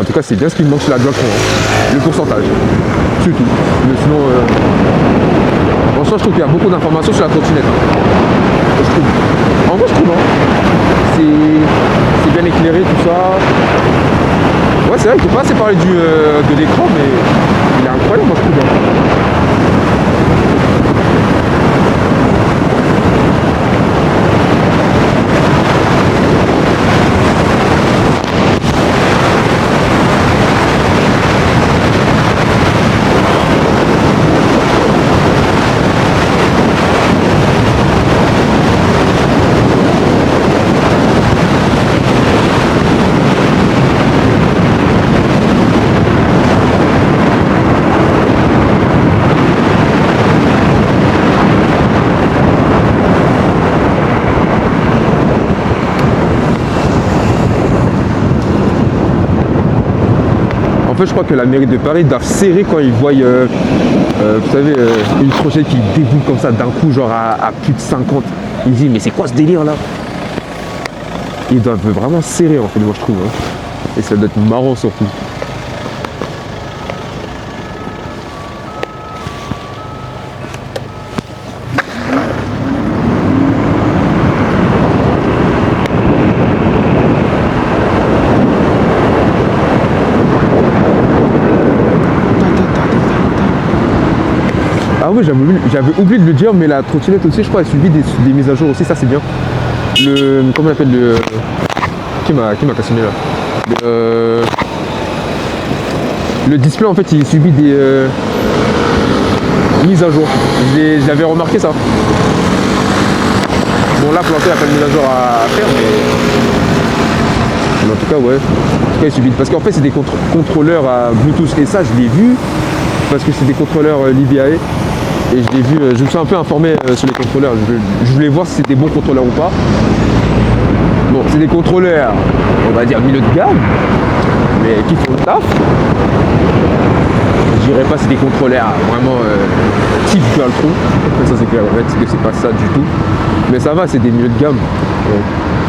En tout cas c'est bien ce qui me manque chez la Dualtron, hein. Le pourcentage. C'est tout. Mais sinon en soi je trouve qu'il y a beaucoup d'informations sur la trottinette. Hein. Je trouve. En vrai je trouve hein. C'est bien éclairé tout ça. Ouais c'est vrai qu'il ne faut pas assez parler de l'écran mais Il est incroyable, moi je trouve. En fait, je crois que la mairie de Paris doit serrer quand ils voient, vous savez, une trottinette qui déboule comme ça d'un coup, genre à plus de 50. Ils disent, mais c'est quoi ce délire là? Ils doivent vraiment serrer, en fait, moi je trouve. Hein. Et ça doit être marrant surtout. Ah oui, j'avais oublié de le dire, mais la trottinette aussi, je crois, elle subit des mises à jour aussi, ça c'est bien. Comment on appelle le... Qui m'a cassionné là? Le display, en fait, il subit des mises à jour. J'avais remarqué ça. Bon, là, pour l'instant, il n'y a pas de mise à jour à faire, mais en tout cas, ouais. En tout cas, il subit. Parce qu'en fait, c'est des contrôleurs à Bluetooth, et ça, je l'ai vu, parce que c'est des contrôleurs Libiae. Et je l'ai vu, je me suis un peu informé sur les contrôleurs. Je voulais voir si c'était des bons contrôleurs ou pas. Bon, c'est des contrôleurs, on va dire milieu de gamme, mais qui font le taf. Je dirais pas c'est des contrôleurs vraiment type Dualtron. Ça c'est clair, en fait, que c'est pas ça du tout. Mais ça va, c'est des milieux de gamme.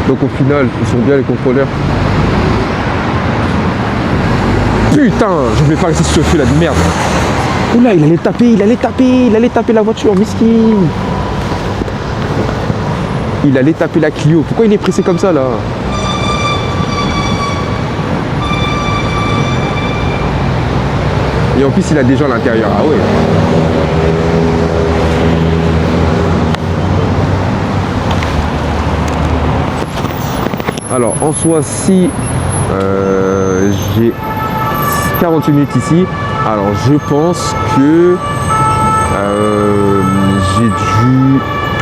Donc au final, ils sont bien les contrôleurs. Putain, je voulais pas rester sur ce feu là de merde. Oula, il allait taper la voiture, miskin. Il allait taper la Clio. Pourquoi il est pressé comme ça là? Et en plus il a des gens à l'intérieur. Ah ouais. Alors en soi si j'ai 48 minutes ici, alors je pense que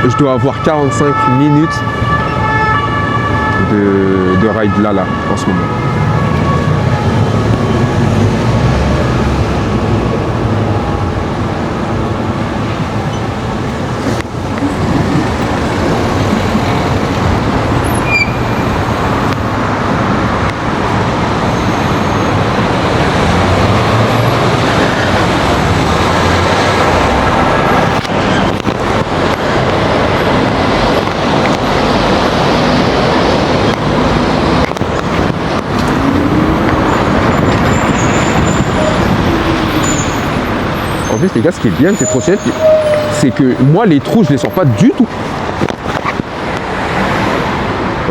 je dois avoir 45 minutes de ride là en ce moment. En plus les gars, ce qui est bien avec ces trottinettes, c'est que moi les trous je les sors pas du tout.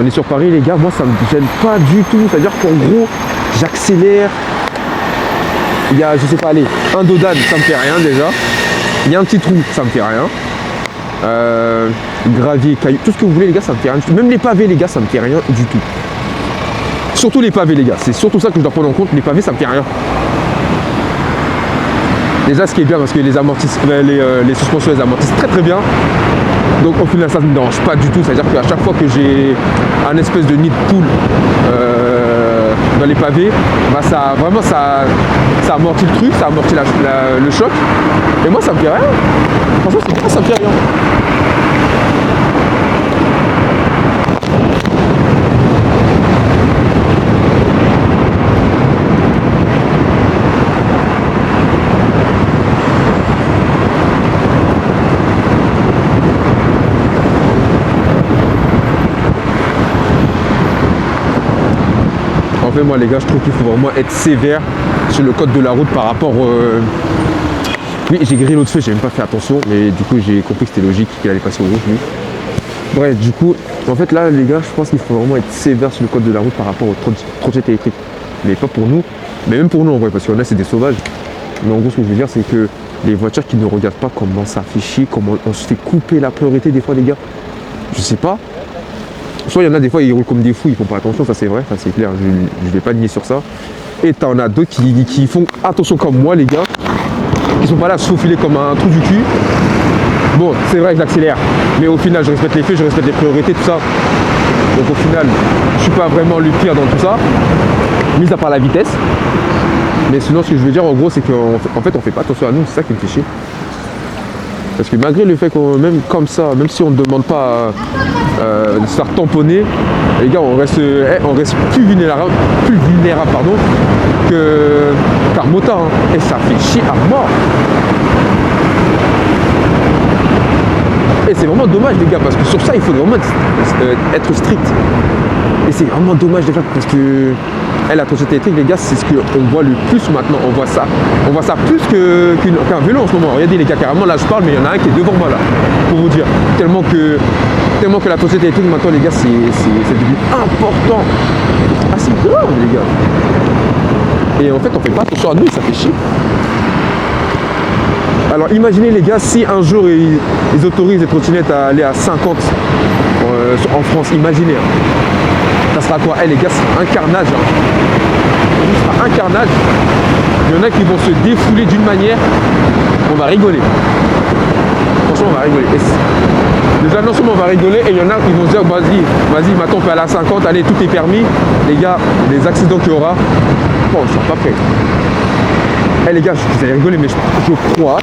On est sur Paris les gars, moi ça me gêne pas du tout. C'est à dire qu'en gros j'accélère. Il y a, je sais pas, allez, un dodane, ça me fait rien déjà. Il y a un petit trou, ça me fait rien. Gravier, caillou, tout ce que vous voulez les gars, ça me fait rien du tout. Même les pavés les gars, ça me fait rien du tout. Surtout les pavés les gars, c'est surtout ça que je dois prendre en compte. Les pavés ça me fait rien. Déjà ce qui est bien parce que les suspensions elles amortissent très très bien. Donc au final ça ne me dérange pas du tout. C'est-à-dire qu'à chaque fois que j'ai un espèce de nid de poule dans les pavés, bah ça amortit le truc, ça amortit le choc. Et moi ça me fait rien. Franchement c'est bien, ça me fait rien. En fait moi les gars je trouve qu'il faut vraiment être sévère sur le code de la route par rapport oui j'ai grillé l'autre feu, j'ai même pas fait attention, mais du coup j'ai compris que c'était logique qu'il allait passer au rouge lui. Bref du coup en fait là les gars je pense qu'il faut vraiment être sévère sur le code de la route par rapport aux trottinettes électriques. Mais pas pour nous, mais même pour nous en vrai, parce qu'il y en a c'est des sauvages. Mais en gros, ce que je veux dire, c'est que les voitures qui ne regardent pas comment ça fait chier, comment on se fait couper la priorité des fois, les gars. Je sais pas. Soit il y en a des fois, ils roulent comme des fous, ils font pas attention, ça c'est vrai, ça c'est clair, je vais pas nier sur ça. Et t'en as d'autres qui font attention comme moi, les gars. Qui sont pas là à se faufiler comme un trou du cul. Bon, c'est vrai que j'accélère, mais au final, je respecte les faits, je respecte les priorités, tout ça. Donc au final, je suis pas vraiment le pire dans tout ça, mis à part la vitesse. Mais sinon, ce que je veux dire, en gros, c'est qu'en fait, on fait pas attention à nous, c'est ça qui me fait chier. Parce que malgré le fait qu'on, même comme ça, même si on ne demande pas de se faire tamponner, les gars, on reste plus vulnérable, pardon, qu'un motard. Hein. Et ça fait chier à mort. Et c'est vraiment dommage, les gars, parce que sur ça, il faut vraiment être strict. Et c'est vraiment dommage, les gars, parce que la trottinette électrique, les gars, c'est ce qu'on voit le plus maintenant. On voit ça plus qu'un vélo en ce moment. Regardez, les gars, carrément, là, je parle, mais il y en a un qui est devant moi, là, pour vous dire. Tellement que la trottinette électrique, maintenant, les gars, c'est devenu important. Ah, c'est grave, les gars. Et en fait, on fait pas attention à nous, ça fait chier. Alors imaginez les gars, si un jour ils autorisent les trottinettes à aller à 50 en France, imaginez. Hein. Ça sera quoi? Les gars, c'est un carnage. Hein. Ça sera un carnage. Il y en a qui vont se défouler d'une manière, on va rigoler. Franchement, on va rigoler. Déjà, non seulement on va rigoler, et il y en a qui vont se dire, vas-y, maintenant on peut aller à 50, allez, tout est permis. Les gars, les accidents qu'il y aura, bon, je suis pas prêt. Les gars, vous allez rigoler, mais je crois.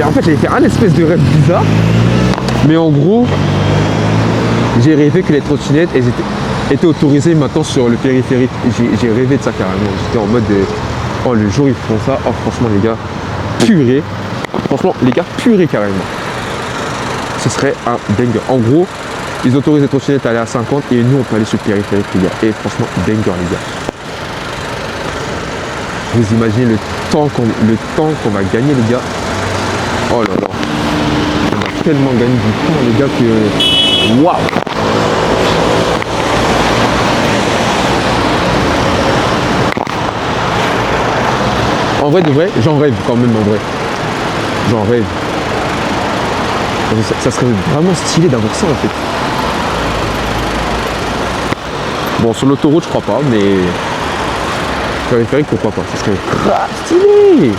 En fait, j'avais fait un espèce de rêve bizarre. Mais en gros, j'ai rêvé que les trottinettes étaient autorisées maintenant sur le périphérique. J'ai rêvé de ça carrément. J'étais en mode oh, le jour ils font ça. Oh, franchement, les gars, purée. Franchement, les gars, purée carrément. Ce serait un banger. En gros, ils autorisent les trottinettes à aller à 50 et nous, on peut aller sur le périphérique, les gars. Et franchement, banger, les gars. Vous imaginez le temps qu'on va gagner, les gars. Oh là là. On va tellement gagner du temps, les gars, que waouh. En vrai de vrai, j'en rêve quand même, en vrai. J'en rêve. Ça serait vraiment stylé d'avoir ça, en fait. Bon, sur l'autoroute, je crois pas, mais périphérique, pourquoi pas, ça serait grave stylé.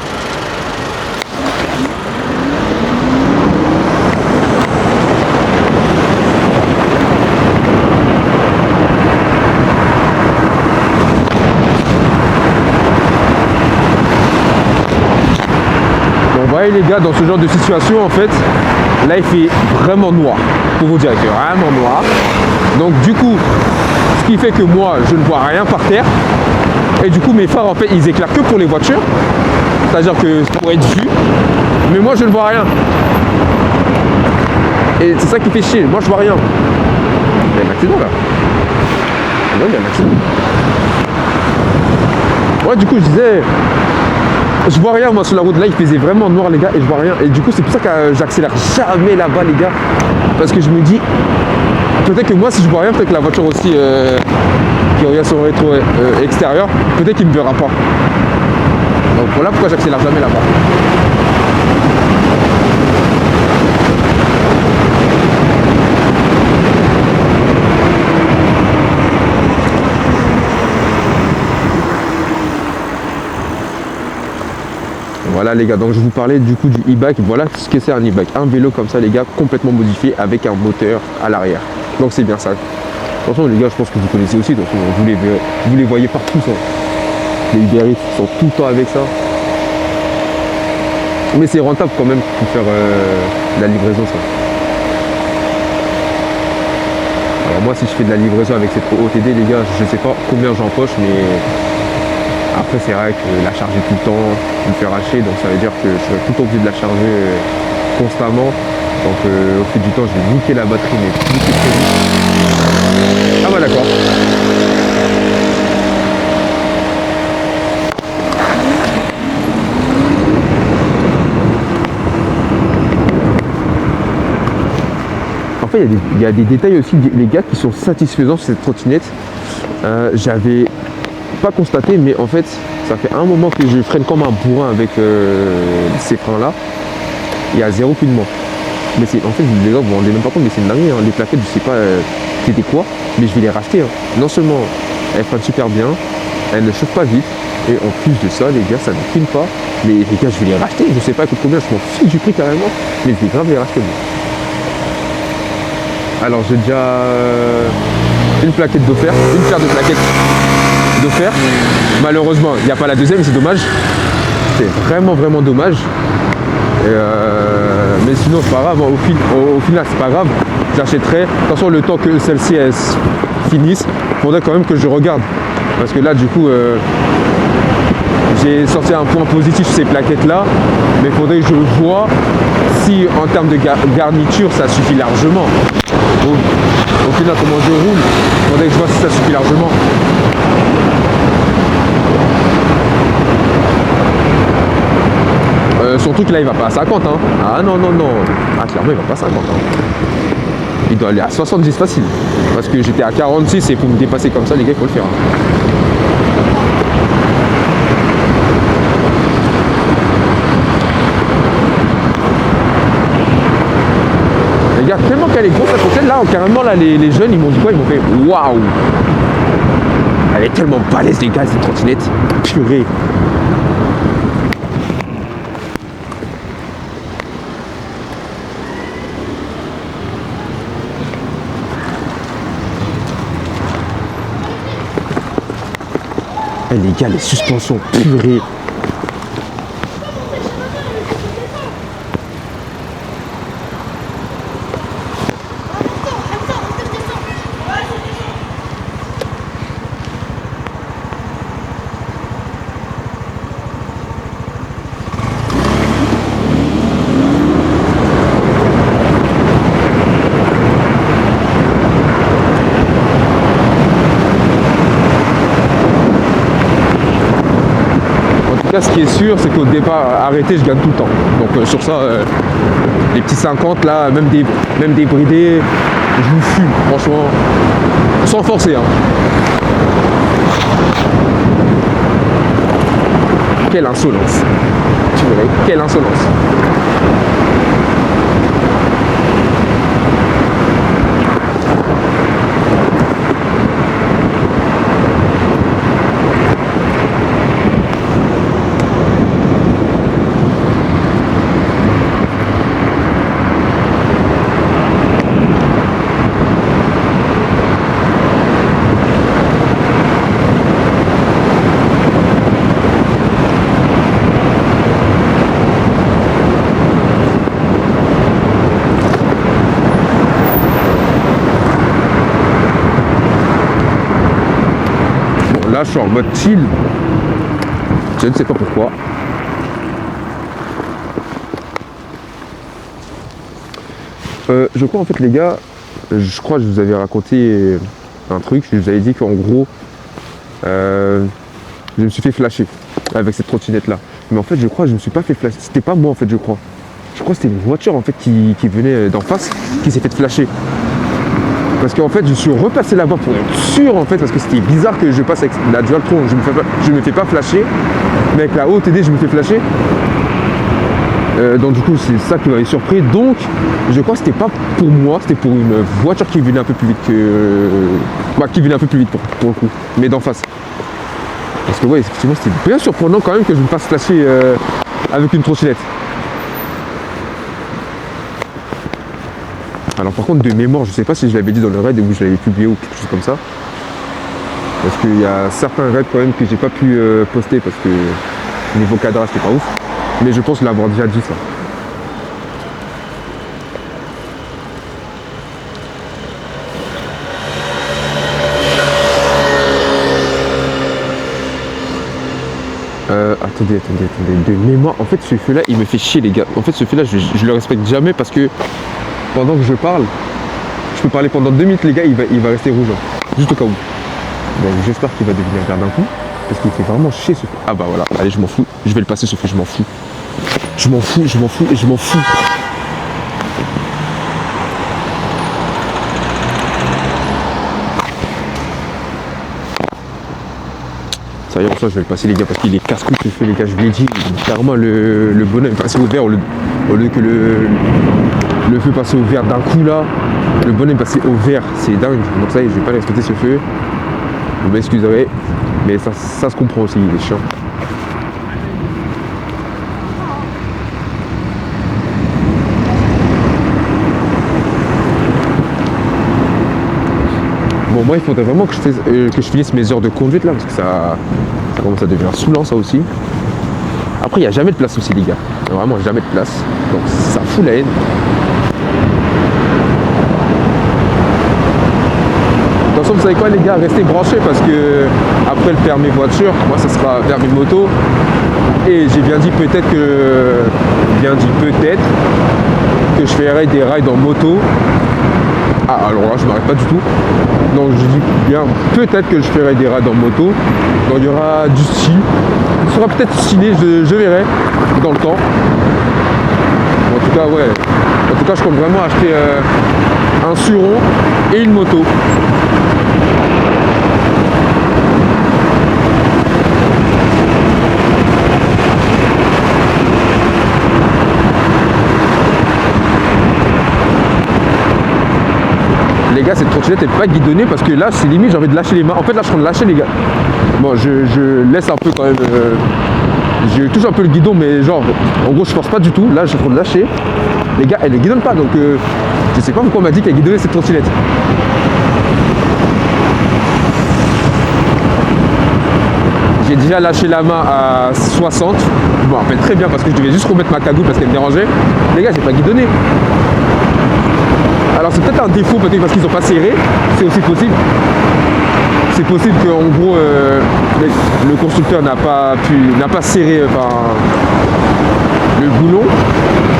Bon, vous voyez les gars, dans ce genre de situation, en fait, là il fait vraiment noir, pour vous dire, il fait vraiment noir. Donc du coup, ce qui fait que moi, je ne vois rien par terre. Et du coup mes phares en fait ils éclairent que pour les voitures. C'est-à-dire que ça pourrait être vu. Mais moi je ne vois rien. Et c'est ça qui fait chier. Moi je vois rien. Il y a un accident là. Non, il y a un accident. Ouais, du coup je disais, je vois rien moi sur la route. Là il faisait vraiment noir les gars et je vois rien. Et du coup c'est pour ça que j'accélère jamais là-bas les gars. Parce que je me dis, peut-être que moi si je vois rien, peut-être que la voiture aussi qui regarde son rétro extérieur, peut-être qu'il ne me verra pas. Donc voilà pourquoi j'accélère jamais là-bas. Voilà les gars, donc je vous parlais du coup du e-bike. Voilà ce que c'est un e-bike, un vélo comme ça les gars, complètement modifié avec un moteur à l'arrière. Donc c'est bien ça. De toute façon les gars, je pense que vous connaissez aussi, donc vous les voyez partout ça. Les Uber Eats sont tout le temps avec ça. Mais c'est rentable quand même pour faire la livraison ça. Alors moi si je fais de la livraison avec cette OTD les gars, je sais pas combien j'empoche, mais après c'est vrai que la charger tout le temps, me faire hacher, donc ça veut dire que je serai tout le temps obligé de la charger constamment. Donc au fil du temps je vais niquer la batterie mais plus que prévu. Ah bah d'accord. En fait il y a des détails aussi les gars qui sont satisfaisants sur cette trottinette. pas constaté, mais en fait, ça fait un moment que je freine comme un bourrin avec ces freins-là. Il y a 0 coup de main. Mais c'est, en fait, les gars, vous vous rendez même pas compte, mais c'est une dinguerie. Hein. Les plaquettes, je sais pas c'était quoi, mais je vais les racheter. Hein. Non seulement elles freinent super bien, elles ne chauffent pas vite, et en plus de ça, les gars, ça ne clean pas. Mais les gars, je vais les racheter. Je sais pas, écoute combien, je m'en fiche du prix carrément, mais je vais grave les racheter. Moi. Alors, j'ai déjà une plaquette d'offert, une paire de plaquettes d'offert. Malheureusement, il n'y a pas la deuxième, c'est dommage. C'est vraiment, vraiment dommage. Mais sinon c'est pas grave, au final c'est pas grave, j'achèterai. De toute façon le temps que celle-ci finisse, il faudrait quand même que je regarde. Parce que là du coup j'ai sorti un point positif sur ces plaquettes là, mais il faudrait que je vois si en termes de garniture ça suffit largement. Donc, au final comment je roule, il faudrait que je vois si ça suffit largement. Surtout que là il va pas à 50 hein. Ah non non non. Ah clairement il va pas à 50 hein. Il doit aller à 70 facile. Parce que j'étais à 46 et pour me dépasser comme ça les gars il faut le faire. Hein. Les gars tellement qu'elle est grosse la trottinette là carrément là les jeunes ils m'ont dit quoi, ils m'ont fait waouh. Elle est tellement balèze les gars cette trottinette. Purée. Les gars, les suspensions purées. Ce qui est sûr, c'est qu'au départ, arrêté, je gagne tout le temps. Donc sur ça, les petits 50 là, même des bridés, je vous fume, franchement, sans forcer. Hein. Quelle insolence. Tu verrais, quelle insolence. Là, je suis en mode chill. Je ne sais pas pourquoi. Je crois en fait les gars, je crois que je vous avais raconté un truc. Je vous avais dit qu'en gros, je me suis fait flasher avec cette trottinette là. Mais en fait, je crois que je me suis pas fait flasher. C'était pas moi en fait, je crois. Je crois que c'était une voiture en fait qui venait d'en face, qui s'est fait flasher. Parce qu'en fait, je suis repassé là-bas pour être sûr, en fait, parce que c'était bizarre que je passe avec la Dualtron, je me fais pas flasher, mais avec la OTD, je me fais flasher. Donc du coup, c'est ça qui m'avait surpris. Donc, je crois que c'était pas pour moi, c'était pour une voiture qui venait un peu plus vite que... Bah, qui venait un peu plus vite pour le coup, mais d'en face. Parce que ouais, effectivement, c'était bien surprenant quand même que je me fasse flasher avec une trottinette. Alors par contre de mémoire, je sais pas si je l'avais dit dans le raid ou je l'avais publié ou quelque chose comme ça. Parce qu'il y a certains raids quand même que j'ai pas pu poster parce que niveau cadrage c'était pas ouf. Mais je pense l'avoir déjà dit ça. Attendez. De mémoire, en fait ce feu là il me fait chier les gars. En fait ce feu là je le respecte jamais parce que pendant que je parle, je peux parler pendant 2 minutes les gars, il va rester rouge. Hein. Juste au cas où. Donc j'espère qu'il va devenir vert d'un coup. Parce qu'il fait vraiment chier ce feu. Ah bah voilà, allez je m'en fous. Je vais le passer ce feu, je m'en fous. Je m'en fous et je m'en fous. Ça y est, en soi, je vais le passer, les gars, parce qu'il est casse-couille ce feu, les gars. Je vous l'ai dit, clairement, le bonhomme est passé au vert au lieu que le feu passe au vert d'un coup là. Le bonhomme est passé au vert, c'est dingue. Donc ça y est, je vais pas respecter ce feu. Vous m'excuserez, mais ça se comprend aussi, il est chiant. Bon, moi, il faudrait vraiment que je finisse mes heures de conduite là, parce que ça commence à devenir saoulant, ça aussi. Après, il n'y a jamais de place aussi, les gars. Il n'y a vraiment jamais de place. Donc, ça fout la haine. De toute façon, vous savez quoi, les gars, restez branchés parce que après le permis voiture, moi, ça sera permis moto. Et j'ai bien dit peut-être que je ferai des rides en moto. Ah, alors là, je m'arrête pas du tout. Donc, je dis bien peut-être que je ferai des rides en moto. Donc, il y aura du style. Il sera peut-être stylé, je verrai dans le temps. En tout cas, ouais. En tout cas, je compte vraiment acheter un suron et une moto. Les gars, cette trottinette n'est pas guidonnée parce que là, c'est limite, j'ai envie de lâcher les mains. En fait, là, je suis en train de lâcher, les gars. Bon, je laisse un peu quand même. Je touche un peu le guidon, mais genre, en gros, je force pas du tout. Là, je suis en train de lâcher. Les gars, elle ne guidonne pas. Donc, je sais pas pourquoi on m'a dit qu'elle guidonnait cette trottinette. J'ai déjà lâché la main à 60. Je me rappelle très bien parce que je devais juste remettre ma cagoule parce qu'elle me dérangeait. Les gars, j'ai pas guidonné. Alors c'est peut-être un défaut peut-être parce qu'ils n'ont pas serré, c'est aussi possible. C'est possible qu'en gros le constructeur n'a pas serré le boulon.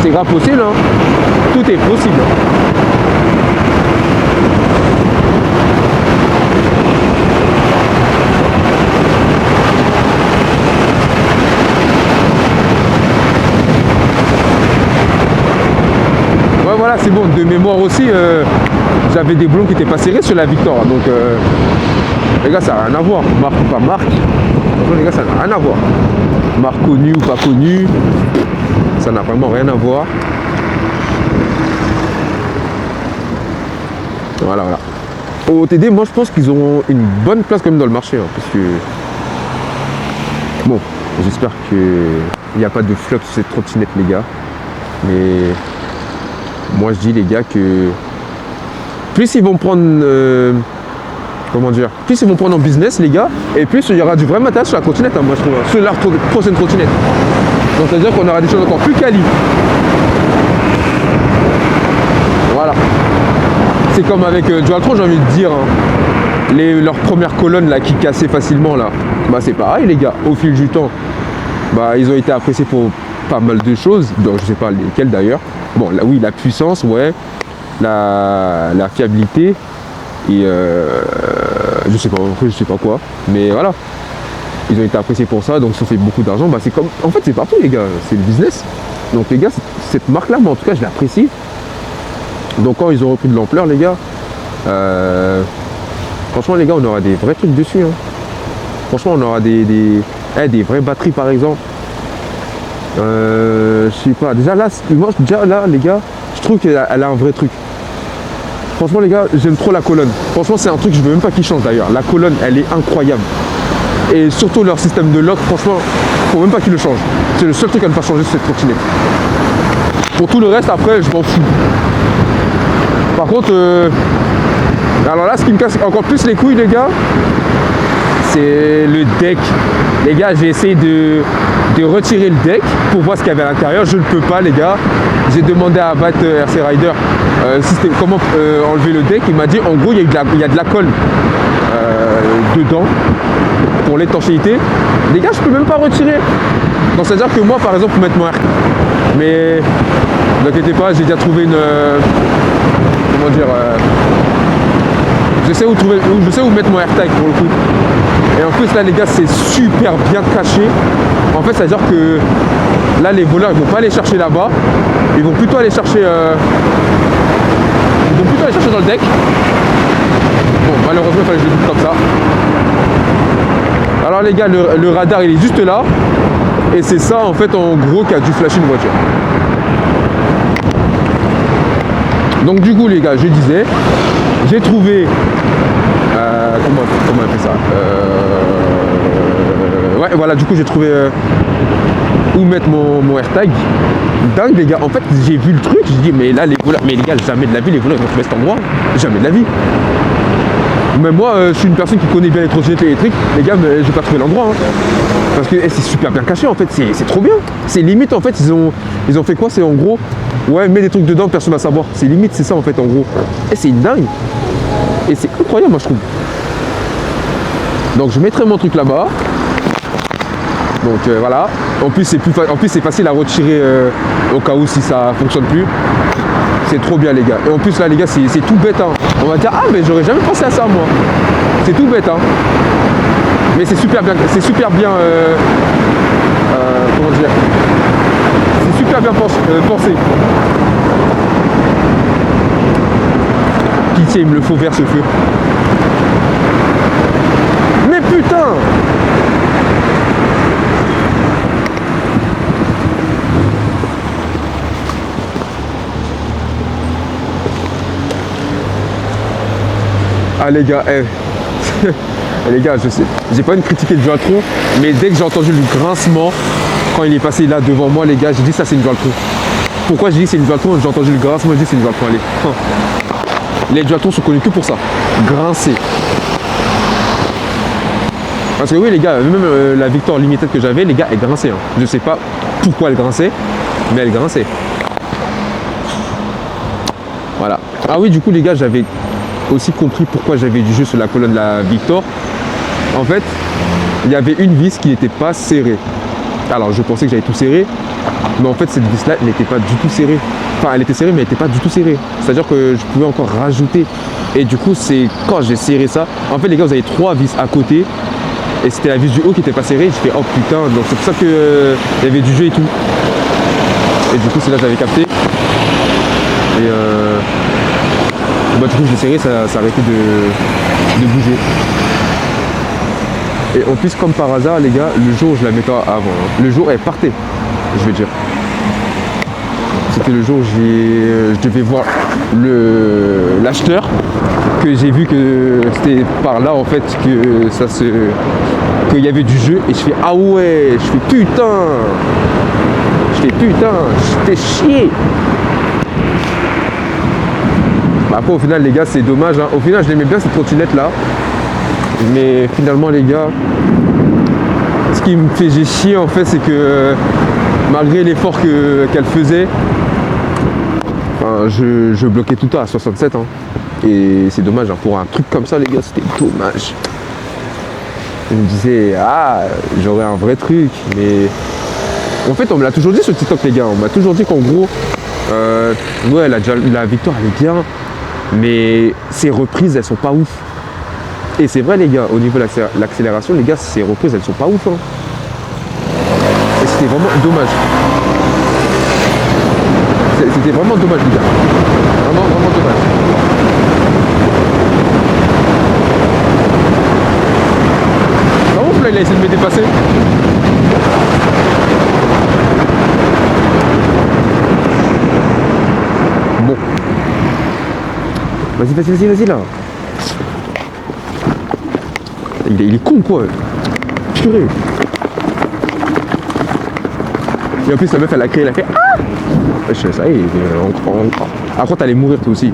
C'est grave possible, hein. Tout est possible. Voilà, c'est bon, de mémoire aussi, j'avais des boulons qui n'étaient pas serrés sur la Victor, donc les gars, ça n'a rien à voir, marque ou pas marque, donc, les gars, ça n'a rien à voir, marque connue ou pas connue, ça n'a vraiment rien à voir. Voilà. Au TD, moi je pense qu'ils ont une bonne place quand même dans le marché, hein, parce que, bon, j'espère qu'il n'y a pas de flop sur cette trottinette, les gars, mais... Moi je dis les gars que plus ils vont prendre plus ils vont prendre en business les gars, et plus il y aura du vrai matériel sur la trottinette, hein, moi je trouve, sur la prochaine trottinette. Donc c'est à dire qu'on aura des choses encore plus quali. Voilà. C'est comme avec Dualtron, j'ai envie de dire, hein, leurs premières colonnes là qui cassaient facilement là. Bah c'est pareil les gars, au fil du temps, bah ils ont été appréciés pour pas mal de choses, donc je sais pas lesquelles d'ailleurs. Bon, là oui, la puissance, ouais, la fiabilité et je sais pas quoi, mais voilà, ils ont été appréciés pour ça, donc ils ont fait beaucoup d'argent. Bah c'est comme, en fait, c'est partout les gars, c'est le business. Donc les gars, cette marque-là, moi en tout cas, je l'apprécie. Donc quand ils ont repris de l'ampleur, les gars, franchement les gars, on aura des vrais trucs dessus. Hein. Franchement, on aura des vraies batteries par exemple. Je sais pas, déjà là, les gars, je trouve qu'elle a un vrai truc. Franchement les gars, j'aime trop la colonne. Franchement c'est un truc que je veux même pas qu'il change d'ailleurs. La colonne elle est incroyable. Et surtout leur système de lock, franchement, faut même pas qu'ils le changent. C'est le seul truc à ne pas changer sur cette trottinette. Pour tout le reste après je m'en fous. Par contre, alors là ce qui me casse encore plus les couilles les gars, c'est le deck. Les gars, j'ai essayé de retirer le deck pour voir ce qu'il y avait à l'intérieur. Je ne peux pas les gars. J'ai demandé à Bat RC Rider comment enlever le deck. Il m'a dit en gros il y a de la colle dedans pour l'étanchéité. Les gars, je peux même pas retirer. Donc c'est à dire que moi par exemple pour mettre mon air. Mais ne vous inquiétez pas, j'ai déjà trouvé une comment dire je sais où mettre mon AirTag pour le coup. Et en plus là les gars c'est super bien caché. En fait c'est à dire que là les voleurs ils vont pas aller chercher là-bas. Ils vont plutôt aller chercher dans le deck. Bon malheureusement il fallait que je le dise comme ça. Alors les gars, le radar il est juste là. Et c'est ça en fait en gros qui a dû flasher une voiture. Donc du coup les gars, je disais, j'ai trouvé... comment on appelle ça ouais voilà, du coup j'ai trouvé où mettre mon AirTag. Dingue les gars, en fait j'ai vu le truc, j'ai dit mais là les voleurs, mais les gars jamais de la vie les voleurs ils vont trouver cet endroit, jamais de la vie. Même moi je suis une personne qui connaît bien les trottinettes électriques, les gars mais j'ai pas trouvé l'endroit hein. Parce que c'est super bien caché en fait, c'est trop bien. C'est limite en fait ils ont fait quoi, c'est en gros ouais mets des trucs dedans personne va savoir, c'est limite c'est ça en fait en gros. Et c'est une dingue. Et c'est incroyable moi je trouve. Donc je mettrai mon truc là-bas. Donc voilà. En plus c'est facile à retirer au cas où si ça fonctionne plus. C'est trop bien les gars. Et en plus là les gars c'est tout bête hein. On va dire ah mais j'aurais jamais pensé à ça moi. C'est tout bête hein. Mais c'est super bien. C'est super bien comment dire. C'est super bien pensé. Pitié il me le faut vers ce feu. Mais putain! Ah les gars, les gars, je sais, j'ai pas une critiquer le Dualtron, mais dès que j'ai entendu le grincement, quand il est passé là devant moi, les gars, j'ai dit ça c'est une Dualtron. Pourquoi j'ai dit c'est une Dualtron? J'ai entendu le grincement, j'ai dit c'est une Dualtron. Allez. Les Dualtrons sont connus que pour ça, grincer. Parce que oui les gars, même la Victor Limited que j'avais, les gars, elle grinçait. Hein. Je sais pas pourquoi elle grinçait, mais elle grinçait. Voilà. Ah oui, du coup les gars, j'avais aussi compris pourquoi j'avais du jeu sur la colonne de la Victor. En fait, il y avait une vis qui n'était pas serrée. Alors je pensais que j'avais tout serré, mais en fait cette vis là elle n'était pas du tout serrée. Enfin elle était serrée mais elle n'était pas du tout serrée. C'est-à-dire que je pouvais encore rajouter. Et du coup c'est quand j'ai serré ça. En fait les gars vous avez 3 vis à côté. Et c'était la vis du haut qui n'était pas serrée. Je fais oh putain, donc c'est pour ça que il y avait du jeu et tout. Et du coup c'est là que j'avais capté. Et bah, du coup je l'ai serré, ça arrêtait de bouger. Et en plus comme par hasard les gars, le jour où je la mettais avant, hein, le jour elle partait, je veux dire. C'était le jour où je devais voir l'acheteur, que j'ai vu que c'était par là en fait que qu'il y avait du jeu, et je fais ah ouais, je fais putain, j'étais chié. Bah, après au final les gars c'est dommage, hein. Au final je l'aimais bien cette trottinette là, mais finalement les gars, ce qui me faisait chier en fait c'est que malgré l'effort qu'elle faisait, enfin, je bloquais tout le temps à 67 hein. Et c'est dommage hein. Pour un truc comme ça les gars c'était dommage. Je me disais ah j'aurais un vrai truc, mais en fait on me l'a toujours dit sur TikTok les gars, on m'a toujours dit qu'en gros ouais la Victoire elle est bien, mais ses reprises elles sont pas ouf. Et c'est vrai les gars, au niveau de l'accélération les gars, ses reprises elles sont pas ouf hein. Et c'était vraiment dommage. C'était vraiment dommage les gars. Vraiment dommage. Ah ouf là il a essayé de me dépasser. Bon. Vas-y là. Il est con quoi. Purée. Et en plus la meuf elle a crié, elle a fait ah. Je sais ça y est, on croit. Après t'allais mourir toi aussi.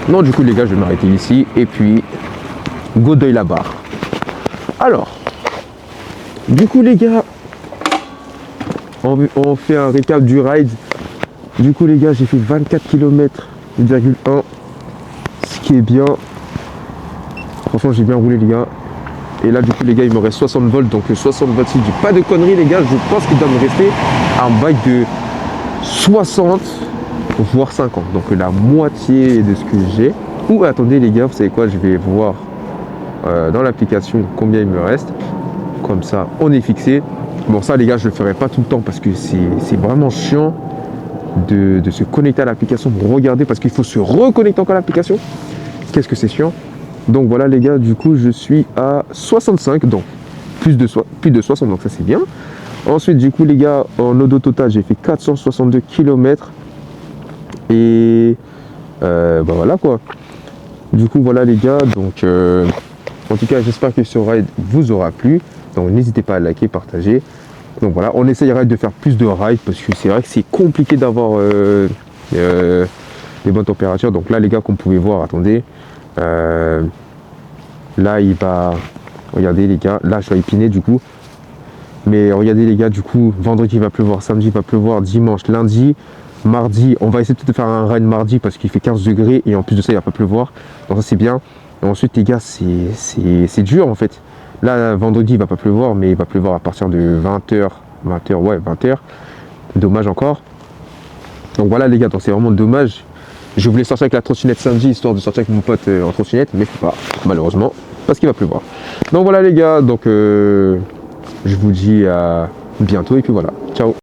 Non du coup les gars je vais m'arrêter ici et puis Godeuil-la-Barre. Alors du coup les gars on fait un récap du ride. Du coup les gars j'ai fait 24 km,1, ce qui est bien. Franchement j'ai bien roulé les gars. Et là du coup les gars il me reste 60 volts. Donc 60 volts si je dis pas de conneries les gars, je pense qu'il doit me rester un bike de 60 voire 50. Donc la moitié de ce que j'ai. Ou attendez les gars, vous savez quoi, je vais voir dans l'application combien il me reste. Comme ça on est fixé. Bon ça les gars je le ferai pas tout le temps parce que c'est vraiment chiant de se connecter à l'application pour regarder parce qu'il faut se reconnecter encore à l'application. Qu'est-ce que c'est chiant. Donc voilà les gars, du coup je suis à 65, donc plus de 60, donc ça c'est bien. Ensuite du coup les gars, en odo total j'ai fait 462 km et bah voilà quoi. Du coup voilà les gars, donc en tout cas j'espère que ce ride vous aura plu. Donc n'hésitez pas à liker, partager. Donc voilà, on essayera de faire plus de rides parce que c'est vrai que c'est compliqué d'avoir des bonnes températures. Donc là les gars, comme vous pouvez voir, attendez, là il va, regardez les gars, là je vais épiner du coup. Mais regardez les gars, du coup, vendredi il va pleuvoir, samedi il va pleuvoir, dimanche, lundi, mardi, on va essayer peut-être de faire un ride mardi parce qu'il fait 15 degrés et en plus de ça il va pas pleuvoir. Donc ça c'est bien. Et ensuite les gars, c'est dur en fait. Là vendredi il va pas pleuvoir, mais il va pleuvoir à partir de 20h, ouais 20h. Dommage encore. Donc voilà les gars, donc c'est vraiment dommage. Je voulais sortir avec la trottinette samedi histoire de sortir avec mon pote en trottinette, mais je peux pas, malheureusement, parce qu'il va pleuvoir. Donc voilà les gars, donc je vous dis à bientôt et puis voilà, ciao.